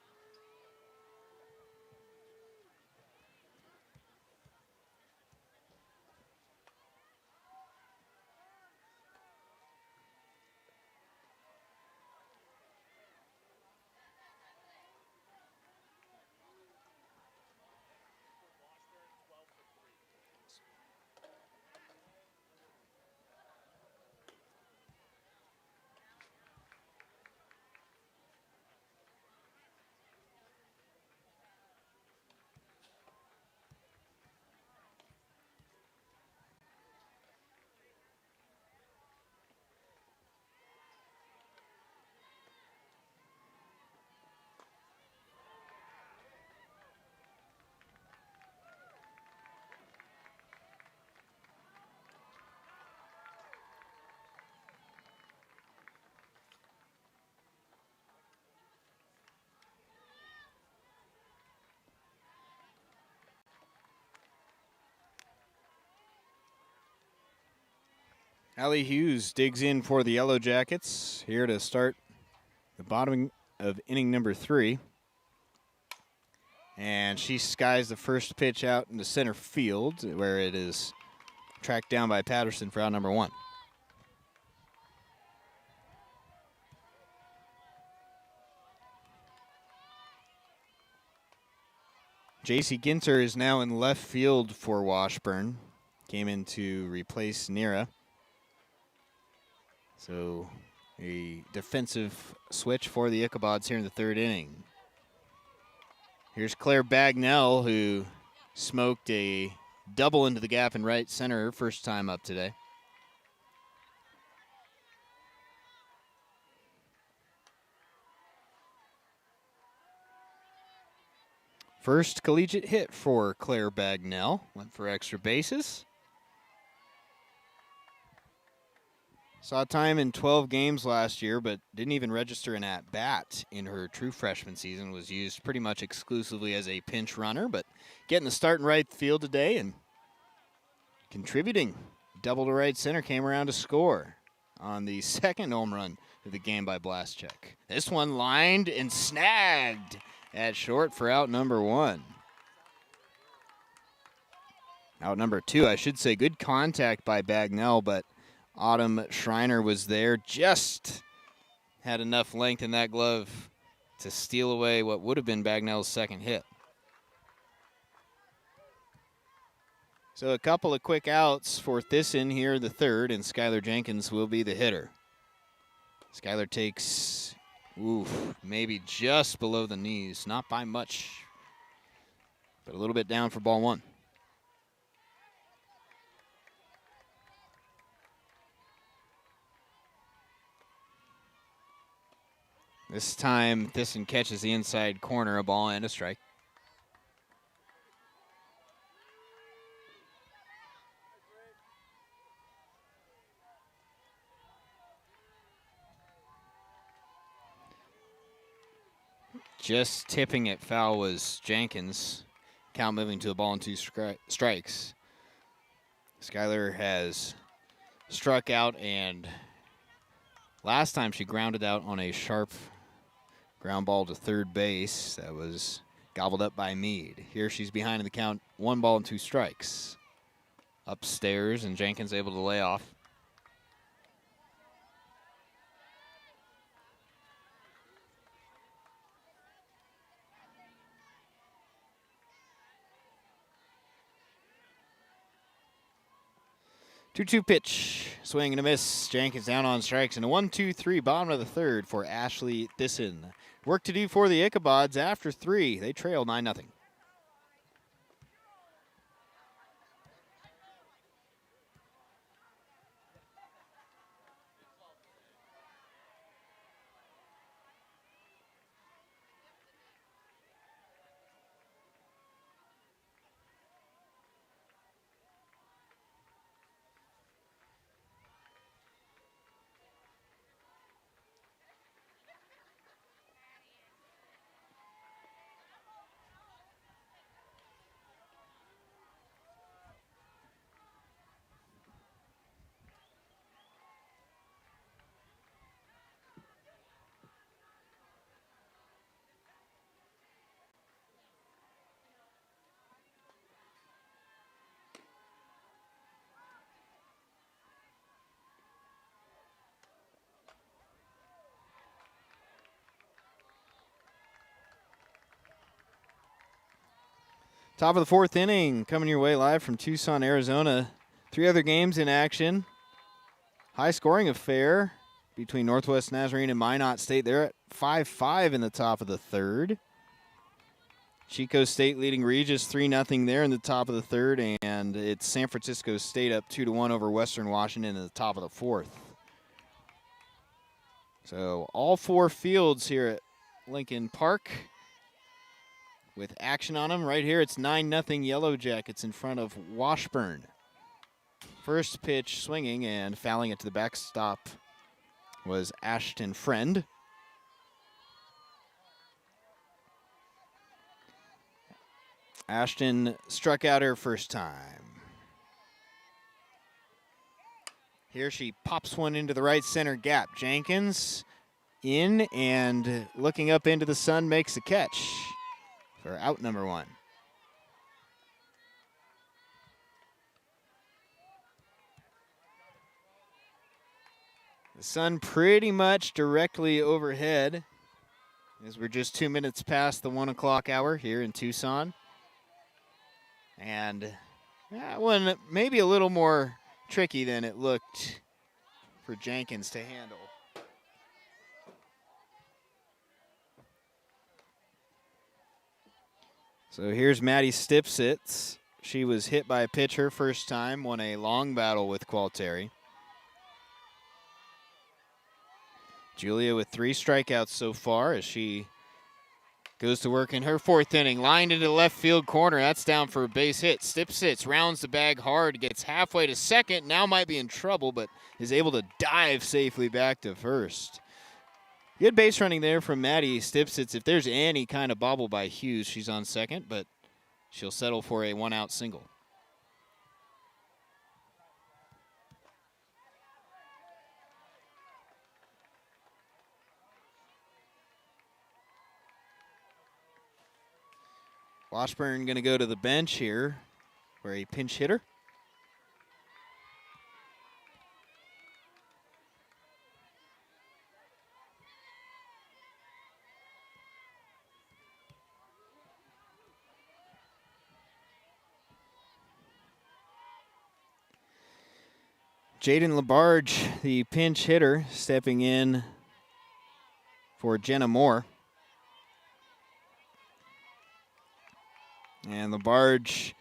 Allie Hughes digs in for the Yellow Jackets here to start the bottom of inning number 3. And she skies the first pitch out into center field, where it is tracked down by Patterson for out number 1. J.C. Ginter is now in left field for Washburn. Came in to replace Nira. So a defensive switch for the Ichabods here in the 3rd inning. Here's Claire Bagnell, who smoked a double into the gap in right center her first time up today. First collegiate hit for Claire Bagnell. Went for extra bases. Saw time in 12 games last year, but didn't even register an at-bat in her true freshman season. Was used pretty much exclusively as a pinch runner, but getting the start in right field today and contributing. Double to right center, came around to score on the second home run of the game by Blaschek. This one lined and snagged at short for out number 1. Out number 2, I should say. Good contact by Bagnell, but Autumn Schreiner was there, just had enough length in that glove to steal away what would have been Bagnell's second hit. So a couple of quick outs for Thyssen here, the 3rd, and Skylar Jenkins will be the hitter. Skylar takes, maybe just below the knees, not by much, but a little bit down for ball 1. This time, Thyssen catches the inside corner, a ball and a strike. Just tipping it foul was Jenkins. Count moving to a ball and 2 strikes. Skylar has struck out, and last time she grounded out on a sharp ground ball to third base that was gobbled up by Meade. Here she's behind in the count, 1 ball and 2 strikes. Upstairs, and Jenkins able to lay off. Two-two pitch, swing and a miss. Jenkins down on strikes, and a 1-2-3 bottom of the 3rd for Ashley Thyssen. Work to do for the Ichabods after 3. They trail 9-0. Top of the 4th inning, coming your way live from Tucson, Arizona. 3 other games in action. High-scoring affair between Northwest Nazarene and Minot State. They're at 5-5 in the top of the 3rd. Chico State leading Regis 3-0 there in the top of the 3rd, and it's San Francisco State up 2-1 over Western Washington in the top of the 4th. So all 4 fields here at Lincoln Park with action on them. Right here, it's 9-0 Yellow Jackets in front of Washburn. First pitch swinging and fouling it to the backstop was Ashton Friend. Ashton struck out her first time. Here she pops one into the right center gap. Jenkins in and looking up into the sun makes the catch for out number 1. The sun pretty much directly overhead as we're just 2 minutes past the 1 o'clock hour here in Tucson. And that one maybe a little more tricky than it looked for Jenkins to handle. So here's Maddie Stipsitz. She was hit by a pitch her first time, won a long battle with Qualteri. Julia with 3 strikeouts so far as she goes to work in her 4th inning. Lined into the left field corner. That's down for a base hit. Stipsitz rounds the bag hard, gets halfway to second. Now might be in trouble, but is able to dive safely back to first. Good base running there from Maddie Stipsitz. If there's any kind of bobble by Hughes, she's on second, but she'll settle for a 1-out single. Washburn going to go to the bench here for a pinch hitter. Jaden LaBarge, the pinch hitter, stepping in for Jenna Moore. And LaBarge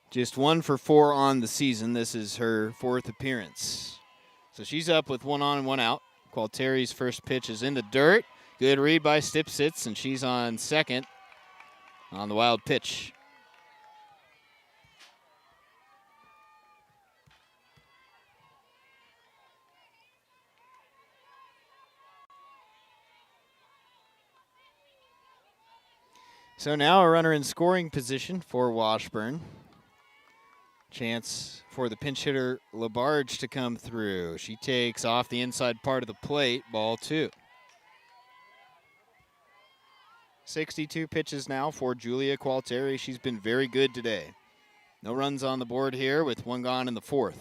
just 1 for 4 on the season. This is her 4th appearance. So she's up with 1 on and 1 out. Qualteri's first pitch is in the dirt. Good read by Stipsitz, and she's on second on the wild pitch. So now a runner in scoring position for Washburn. Chance for the pinch hitter LaBarge to come through. She takes off the inside part of the plate, ball 2. 62 pitches now for Julia Qualteri. She's been very good today. No runs on the board here with 1 gone in the 4th.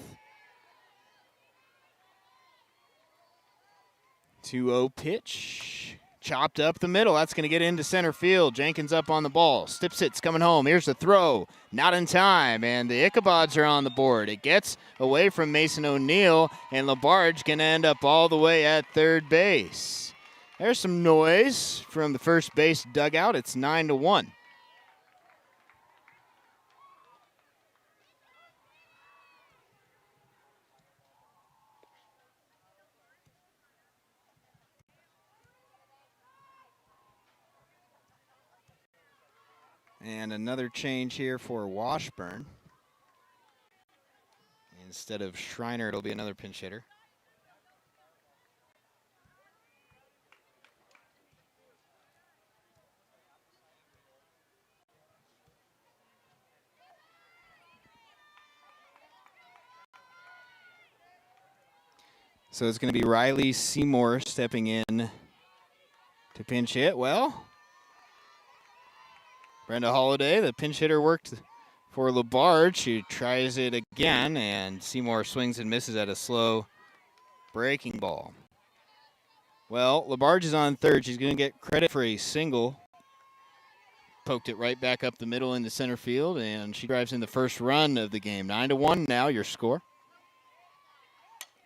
2-0 pitch. Chopped up the middle. That's going to get into center field. Jenkins up on the ball. Stipsitz coming home. Here's the throw. Not in time. And the Ichabods are on the board. It gets away from Mason O'Neill. And LaBarge can end up all the way at third base. There's some noise from the first base dugout. It's 9-1. And another change here for Washburn. Instead of Schreiner, it'll be another pinch hitter. So it's going to be Riley Seymour stepping in to pinch hit. Well, Brenda Holliday, the pinch hitter, worked for LaBarge. She tries it again, and Seymour swings and misses at a slow breaking ball. Well, LaBarge is on third. She's going to get credit for a single. Poked it right back up the middle into center field, and she drives in the first run of the game. 9-1 now, your score.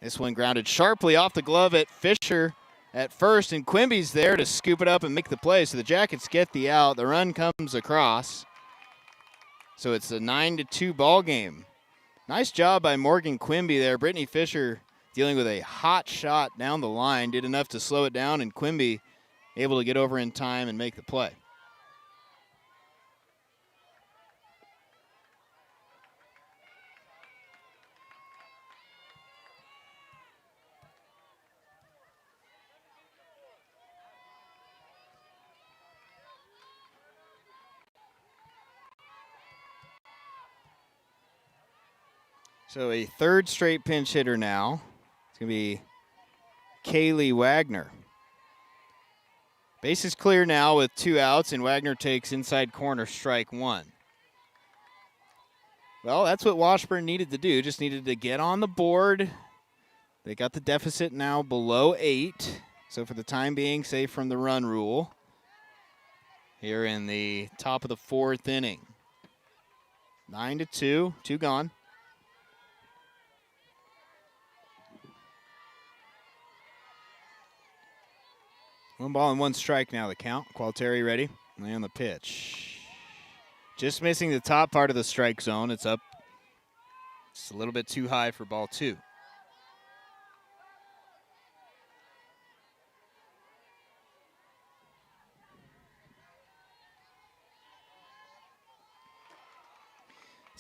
This one grounded sharply off the glove at Fisher at first, and Quimby's there to scoop it up and make the play. So the Jackets get the out. The run comes across. So it's a 9-2 ball game. Nice job by Morgan Quimby there. Brittany Fisher dealing with a hot shot down the line. Did enough to slow it down, and Quimby able to get over in time and make the play. So a third straight pinch hitter now. It's going to be Kaylee Wagner. Base is clear now with 2 outs, and Wagner takes inside corner strike 1. Well, that's what Washburn needed to do, just needed to get on the board. They got the deficit now below 8, so for the time being, safe from the run rule here in the top of the 4th inning. 9-2, 2 gone. 1 ball and 1 strike now the count. Qualteri ready, and the pitch. Just missing the top part of the strike zone. It's up. It's a little bit too high for ball 2.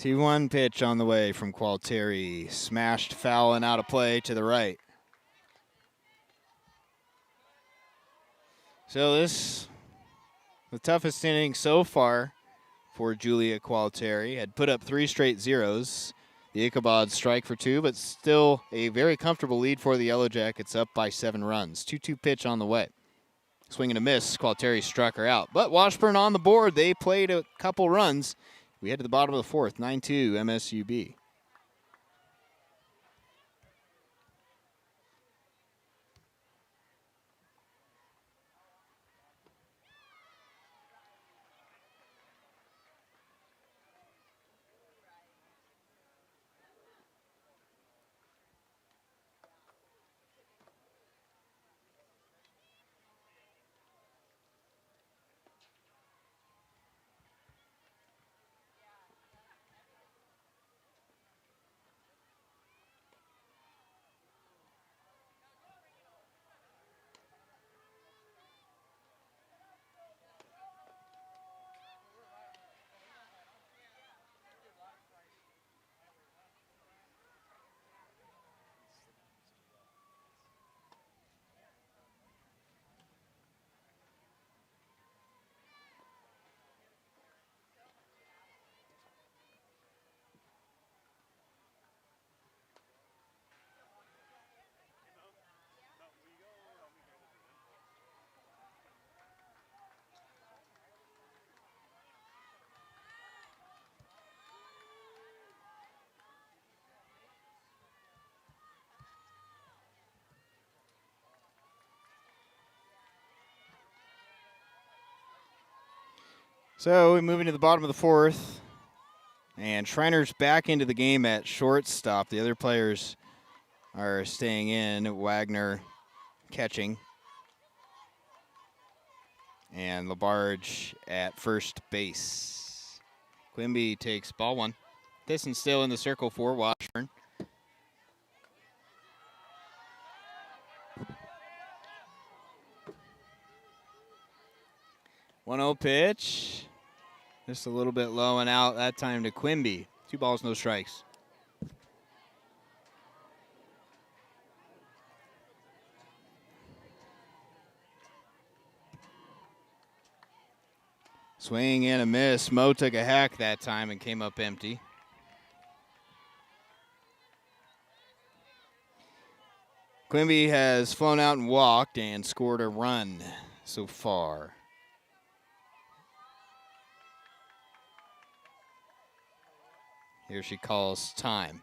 T1 pitch on the way from Qualteri. Smashed foul and out of play to the right. So this, the toughest inning so far for Julia Qualteri. Had put up 3 straight zeros. The Ichabod strike for 2, but still a very comfortable lead for the Yellow Jackets, up by 7 runs. 2-2 pitch on the way. Swing and a miss. Qualteri struck her out. But Washburn on the board. They played a couple runs. We head to the bottom of the 4th, 9-2 MSUB. So we move into the bottom of the 4th. And Schreiner's back into the game at shortstop. The other players are staying in. Wagner catching. And Labarge at first base. Quimby takes ball 1. Thyssen still in the circle for Washburn. One 0 pitch. Just a little bit low and out that time to Quimby. 2 balls, no strikes. Swing and a miss. Mo took a hack that time and came up empty. Quimby has flown out and walked and scored a run so far. Here she calls time.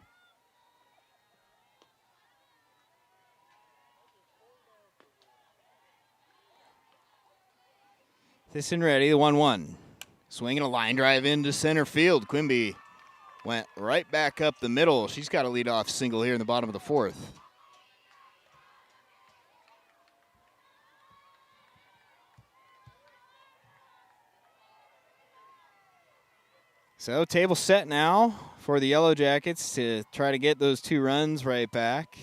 Thyssen ready, the 1-1. Swinging a line drive into center field. Quimby went right back up the middle. She's got a leadoff single here in the bottom of the 4th. So table set now for the Yellow Jackets to try to get those 2 runs right back.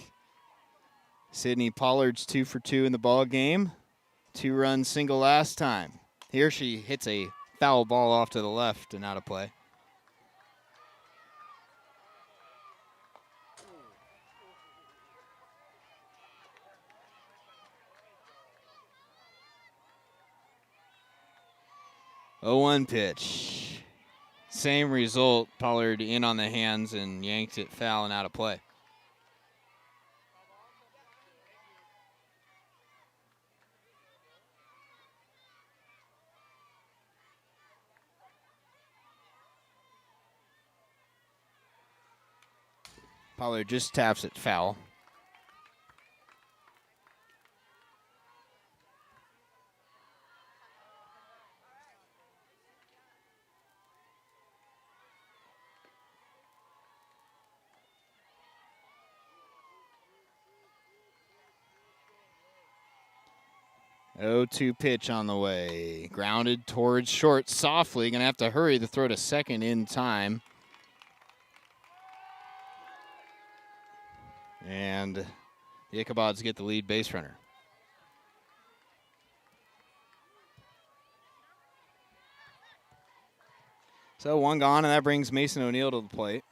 Sydney Pollard's 2 for 2 in the ball game. 2-run single last time. Here she hits a foul ball off to the left and out of play. Oh, 1 pitch. Same result. Pollard in on the hands and yanked it foul and out of play. Pollard just taps it foul. Oh, 2 pitch on the way. Grounded towards short softly. Going to have to hurry the throw to second in time. And the Ichabods get the lead base runner. So 1 gone, and that brings Mason O'Neill to the plate.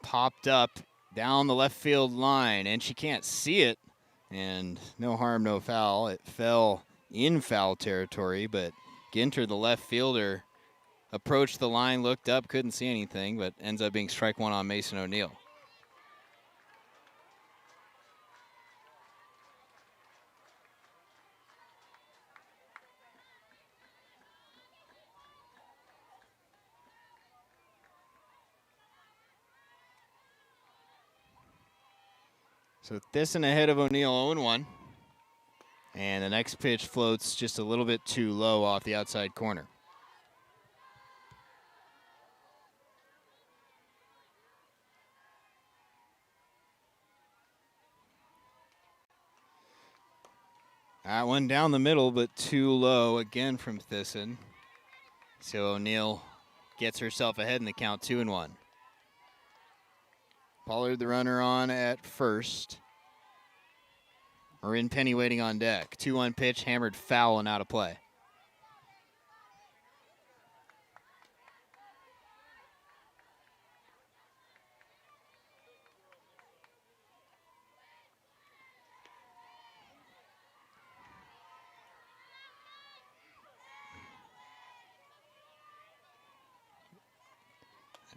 Popped up down the left field line, and she can't see it. And no harm, no foul. It fell in foul territory, but Ginter, the left fielder, approached the line, looked up, couldn't see anything, but ends up being strike 1 on Mason O'Neill. So Thyssen ahead of O'Neill 0-1. And the next pitch floats just a little bit too low off the outside corner. That one down the middle, but too low again from Thyssen. So O'Neill gets herself ahead in the count, 2-1. Pollard the runner on at first. Marin Penny waiting on deck. 2-1 pitch, hammered foul and out of play.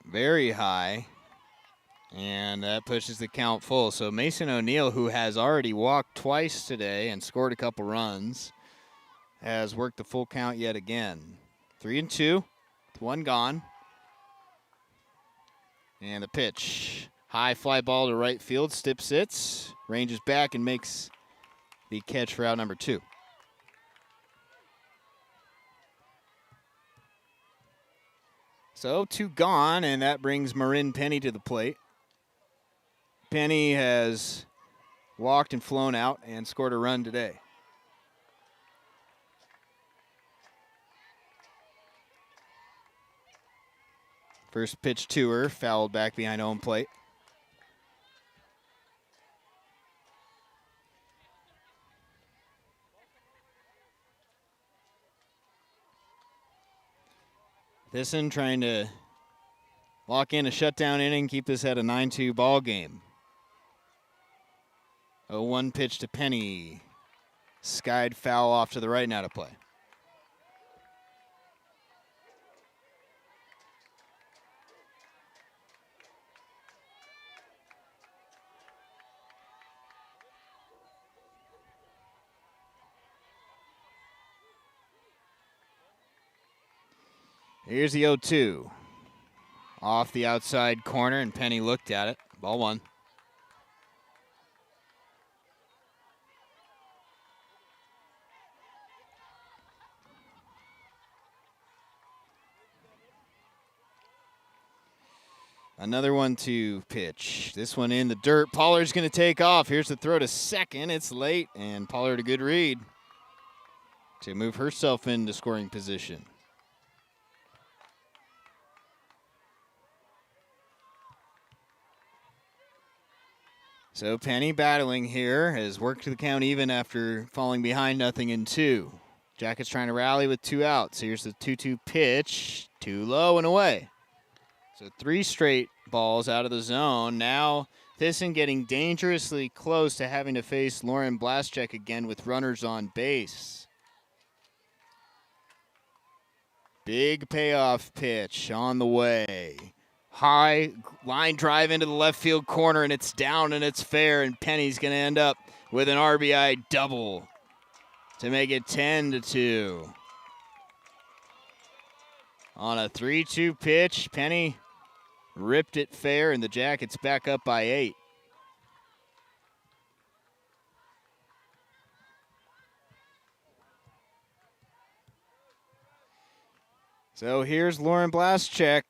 Very high. And that pushes the count full. So Mason O'Neill, who has already walked twice today and scored a couple runs, has worked the full count yet again. 3-2, with 1 gone. And the pitch. High fly ball to right field. Stipp sits, ranges back, and makes the catch for out number 2. So 2 gone, and that brings Marin Penny to the plate. Penny has walked and flown out and scored a run today. First pitch to her, fouled back behind home plate. Thyssen trying to lock in a shutdown inning, keep this at a 9-2 ball game. 0-1 pitch to Penny. Skied foul off to the right and out of play. Here's the 0-2. Off the outside corner, and Penny looked at it. Ball 1. Another 1-2 pitch. This one in the dirt. Pollard's going to take off. Here's the throw to second. It's late, and Pollard a good read to move herself into scoring position. So Penny battling here, has worked the count even after falling behind 0-2. Jackets trying to rally with 2 outs. Here's the 2-2 pitch. Too low and away. So 3 straight balls out of the zone. Now Thyssen getting dangerously close to having to face Lauren Blaschek again with runners on base. Big payoff pitch on the way. High line drive into the left field corner, and it's down and it's fair, and Penny's going to end up with an RBI double to make it 10-2. On a 3-2 pitch, Penny ripped it fair, and the Jackets back up by 8. So here's Lauren Blaschek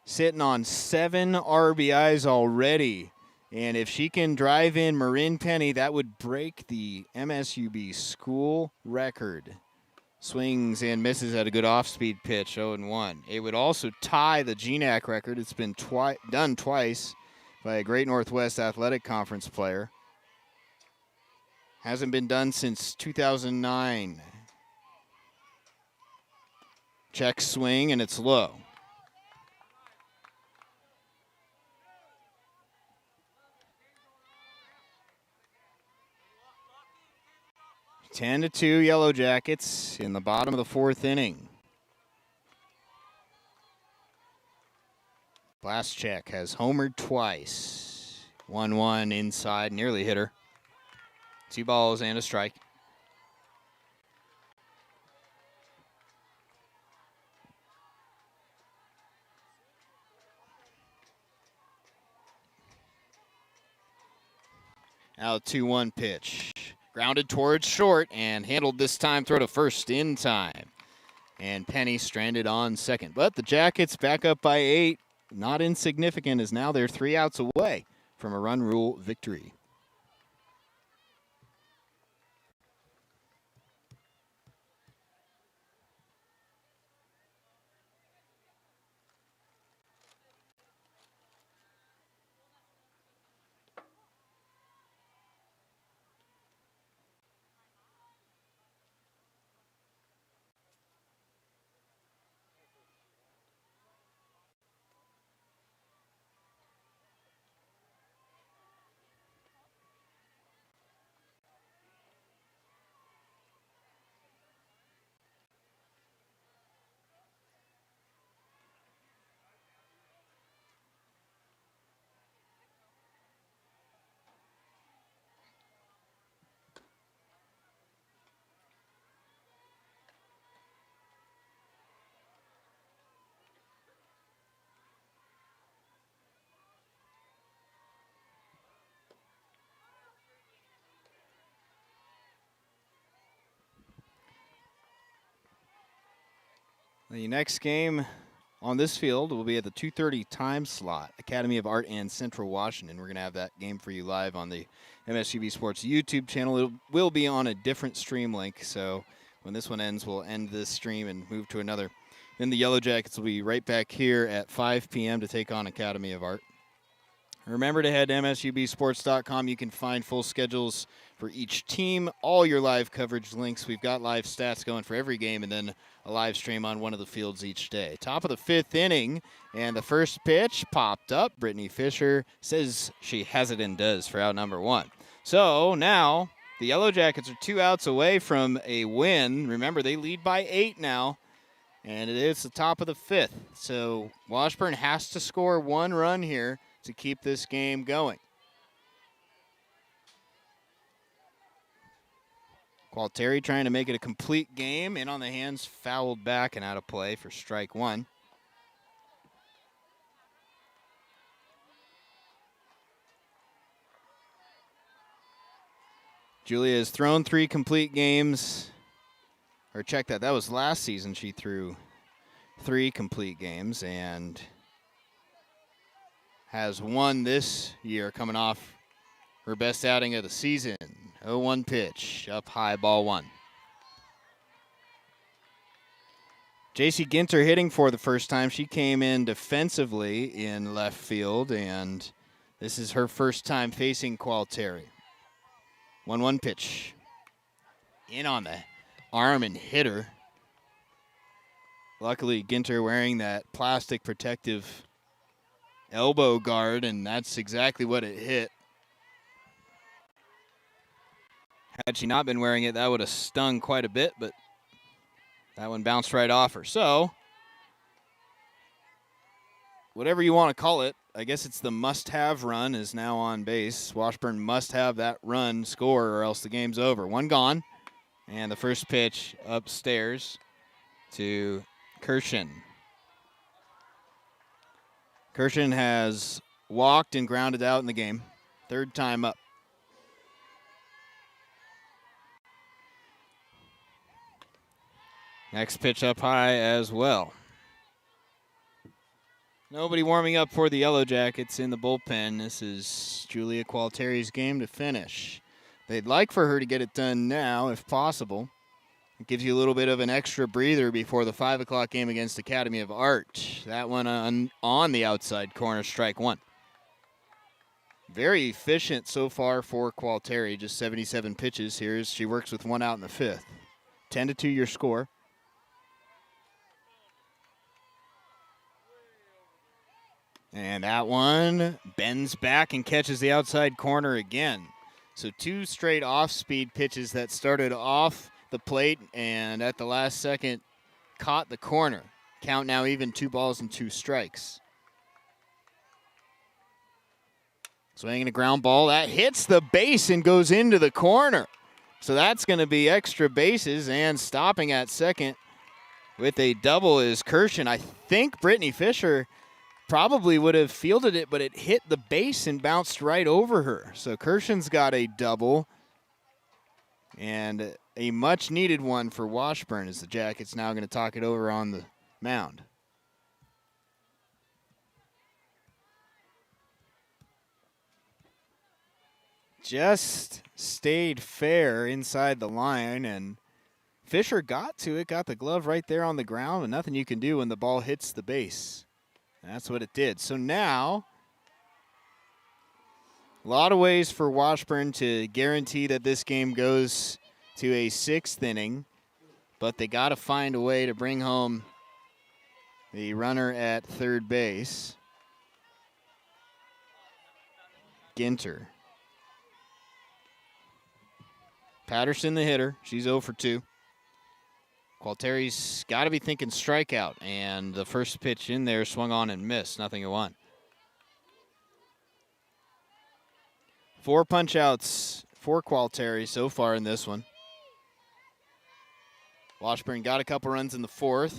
sitting on 7 RBIs already. And if she can drive in Marin Penny, that would break the MSUB school record. Swings and misses at a good off-speed pitch, 0-1. It would also tie the GNAC record. It's been done twice by a Great Northwest Athletic Conference player. Hasn't been done since 2009. Check swing, and it's low. Ten to 2 Yellow Jackets in the bottom of the 4th inning. Blaschek has homered twice. 1-1 inside, nearly hit her. 2 balls and a strike. Out 2-1 pitch. Grounded towards short and handled this time, throw to first in time. And Penny stranded on second. But the Jackets back up by 8. Not insignificant, as now they're 3 outs away from a run rule victory. The next game on this field will be at the 2:30 time slot, Academy of Art and Central Washington. We're going to have that game for you live on the MSUB Sports YouTube channel. It will be on a different stream link, so when this one ends, we'll end this stream and move to another. Then the Yellow Jackets will be right back here at 5 p.m. to take on Academy of Art. Remember to head to msubsports.com. You can find full schedules for each team, all your live coverage links. We've got live stats going for every game, and then a live stream on one of the fields each day. Top of the 5th inning, and the first pitch popped up. Brittany Fisher says she has it and does for out number 1. So now the Yellow Jackets are 2 outs away from a win. Remember, they lead by 8 now, and it is the top of the 5th. So Washburn has to score 1 run here to keep this game going. Qualteri trying to make it a complete game. In on the hands, fouled back and out of play for strike 1. Julia has thrown 3 complete games. Or check that. That was last season she threw 3 complete games and has 1 this year, coming off her best outing of the season. 0-1 pitch, up high, ball 1. JC Ginter hitting for the first time. She came in defensively in left field, and this is her first time facing Qualteri. 1-1 pitch. In on the arm and hit her. Luckily, Ginter wearing that plastic protective elbow guard, and that's exactly what it hit. Had she not been wearing it, that would have stung quite a bit, but that one bounced right off her. So, whatever you want to call it, I guess it's the must-have run is now on base. Washburn must have that run score or else the game's over. One gone, and the first pitch upstairs to Kirshen. Kirshen has walked and grounded out in the game. Third time up. Next pitch up high as well. Nobody warming up for the Yellow Jackets in the bullpen. This is Julia Qualteri's game to finish. They'd like for her to get it done now, if possible. It gives you a little bit of an extra breather before the 5 o'clock game against Academy of Art. That one on the outside corner, strike one. Very efficient so far for Qualteri, just 77 pitches here as she works with one out in the fifth. 10-2 your score. And that one bends back and catches the outside corner again. So two straight off-speed pitches that started off the plate and at the last second caught the corner. Count now even 2 balls and 2 strikes. Swinging a ground ball. That hits the base and goes into the corner. So that's going to be extra bases, and stopping at second with a double is Kirshen. I think Brittany Fisher probably would have fielded it, but it hit the base and bounced right over her. So Kirshen's got a double, and a much-needed one for Washburn as the Jackets now going to talk it over on the mound. Just stayed fair inside the line, and Fisher got to it, got the glove right there on the ground, and nothing you can do when the ball hits the base. That's what it did. So now, a lot of ways for Washburn to guarantee that this game goes to a 6th inning, but they got to find a way to bring home the runner at third base, Ginter. Patterson, the hitter. She's 0 for 2. Qualteri's got to be thinking strikeout, and the first pitch in there swung on and missed. 0-1. 4 punch-outs for Qualteri so far in this one. Washburn got a couple runs in the 4th.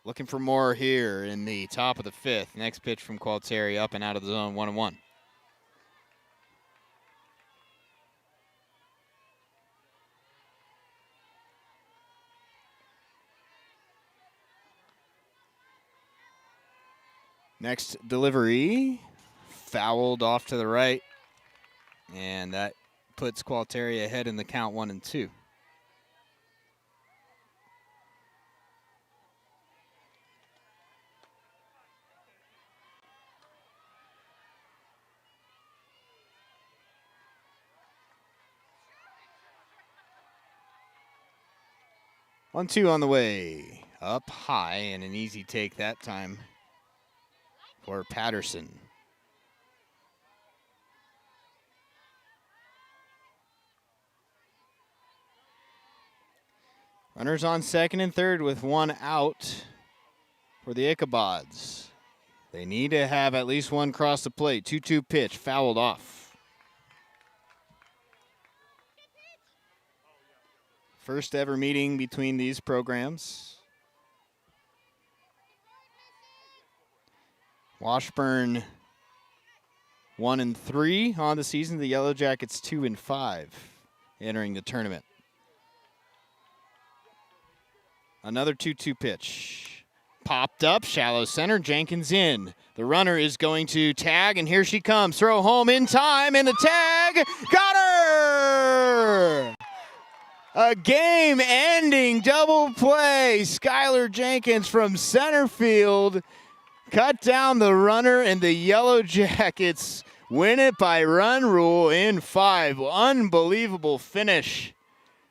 Looking for more here in the top of the 5th. Next pitch from Qualteri, up and out of the zone, 1-1. Next delivery, fouled off to the right, and that puts Qualteri ahead in the count 1-2. One, 2 on the way, up high, and an easy take that time for Patterson. Runners on second and third with one out for the Ichabods. They need to have at least one cross the plate. 2-2 pitch, fouled off. First ever meeting between these programs. Washburn 1-3 on the season. The Yellow Jackets 2-5 entering the tournament. Another 2-2 pitch. Popped up, shallow center, Jenkins in. The runner is going to tag, and here she comes. Throw home in time, and the tag got her! A game-ending double play. Skylar Jenkins from center field cut down the runner, and the Yellow Jackets win it by run rule in 5. Unbelievable finish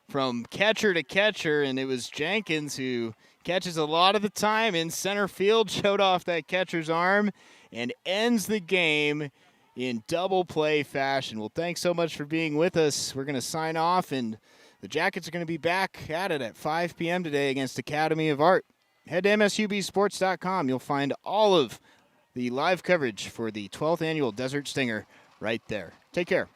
from catcher to catcher, and it was Jenkins who catches a lot of the time in center field, showed off that catcher's arm, and ends the game in double play fashion. Well, thanks so much for being with us. We're going to sign off, and the Jackets are going to be back at it at 5 p.m. today against Academy of Art. Head to msubsports.com. You'll find all of the live coverage for the 12th annual Desert Stinger right there. Take care.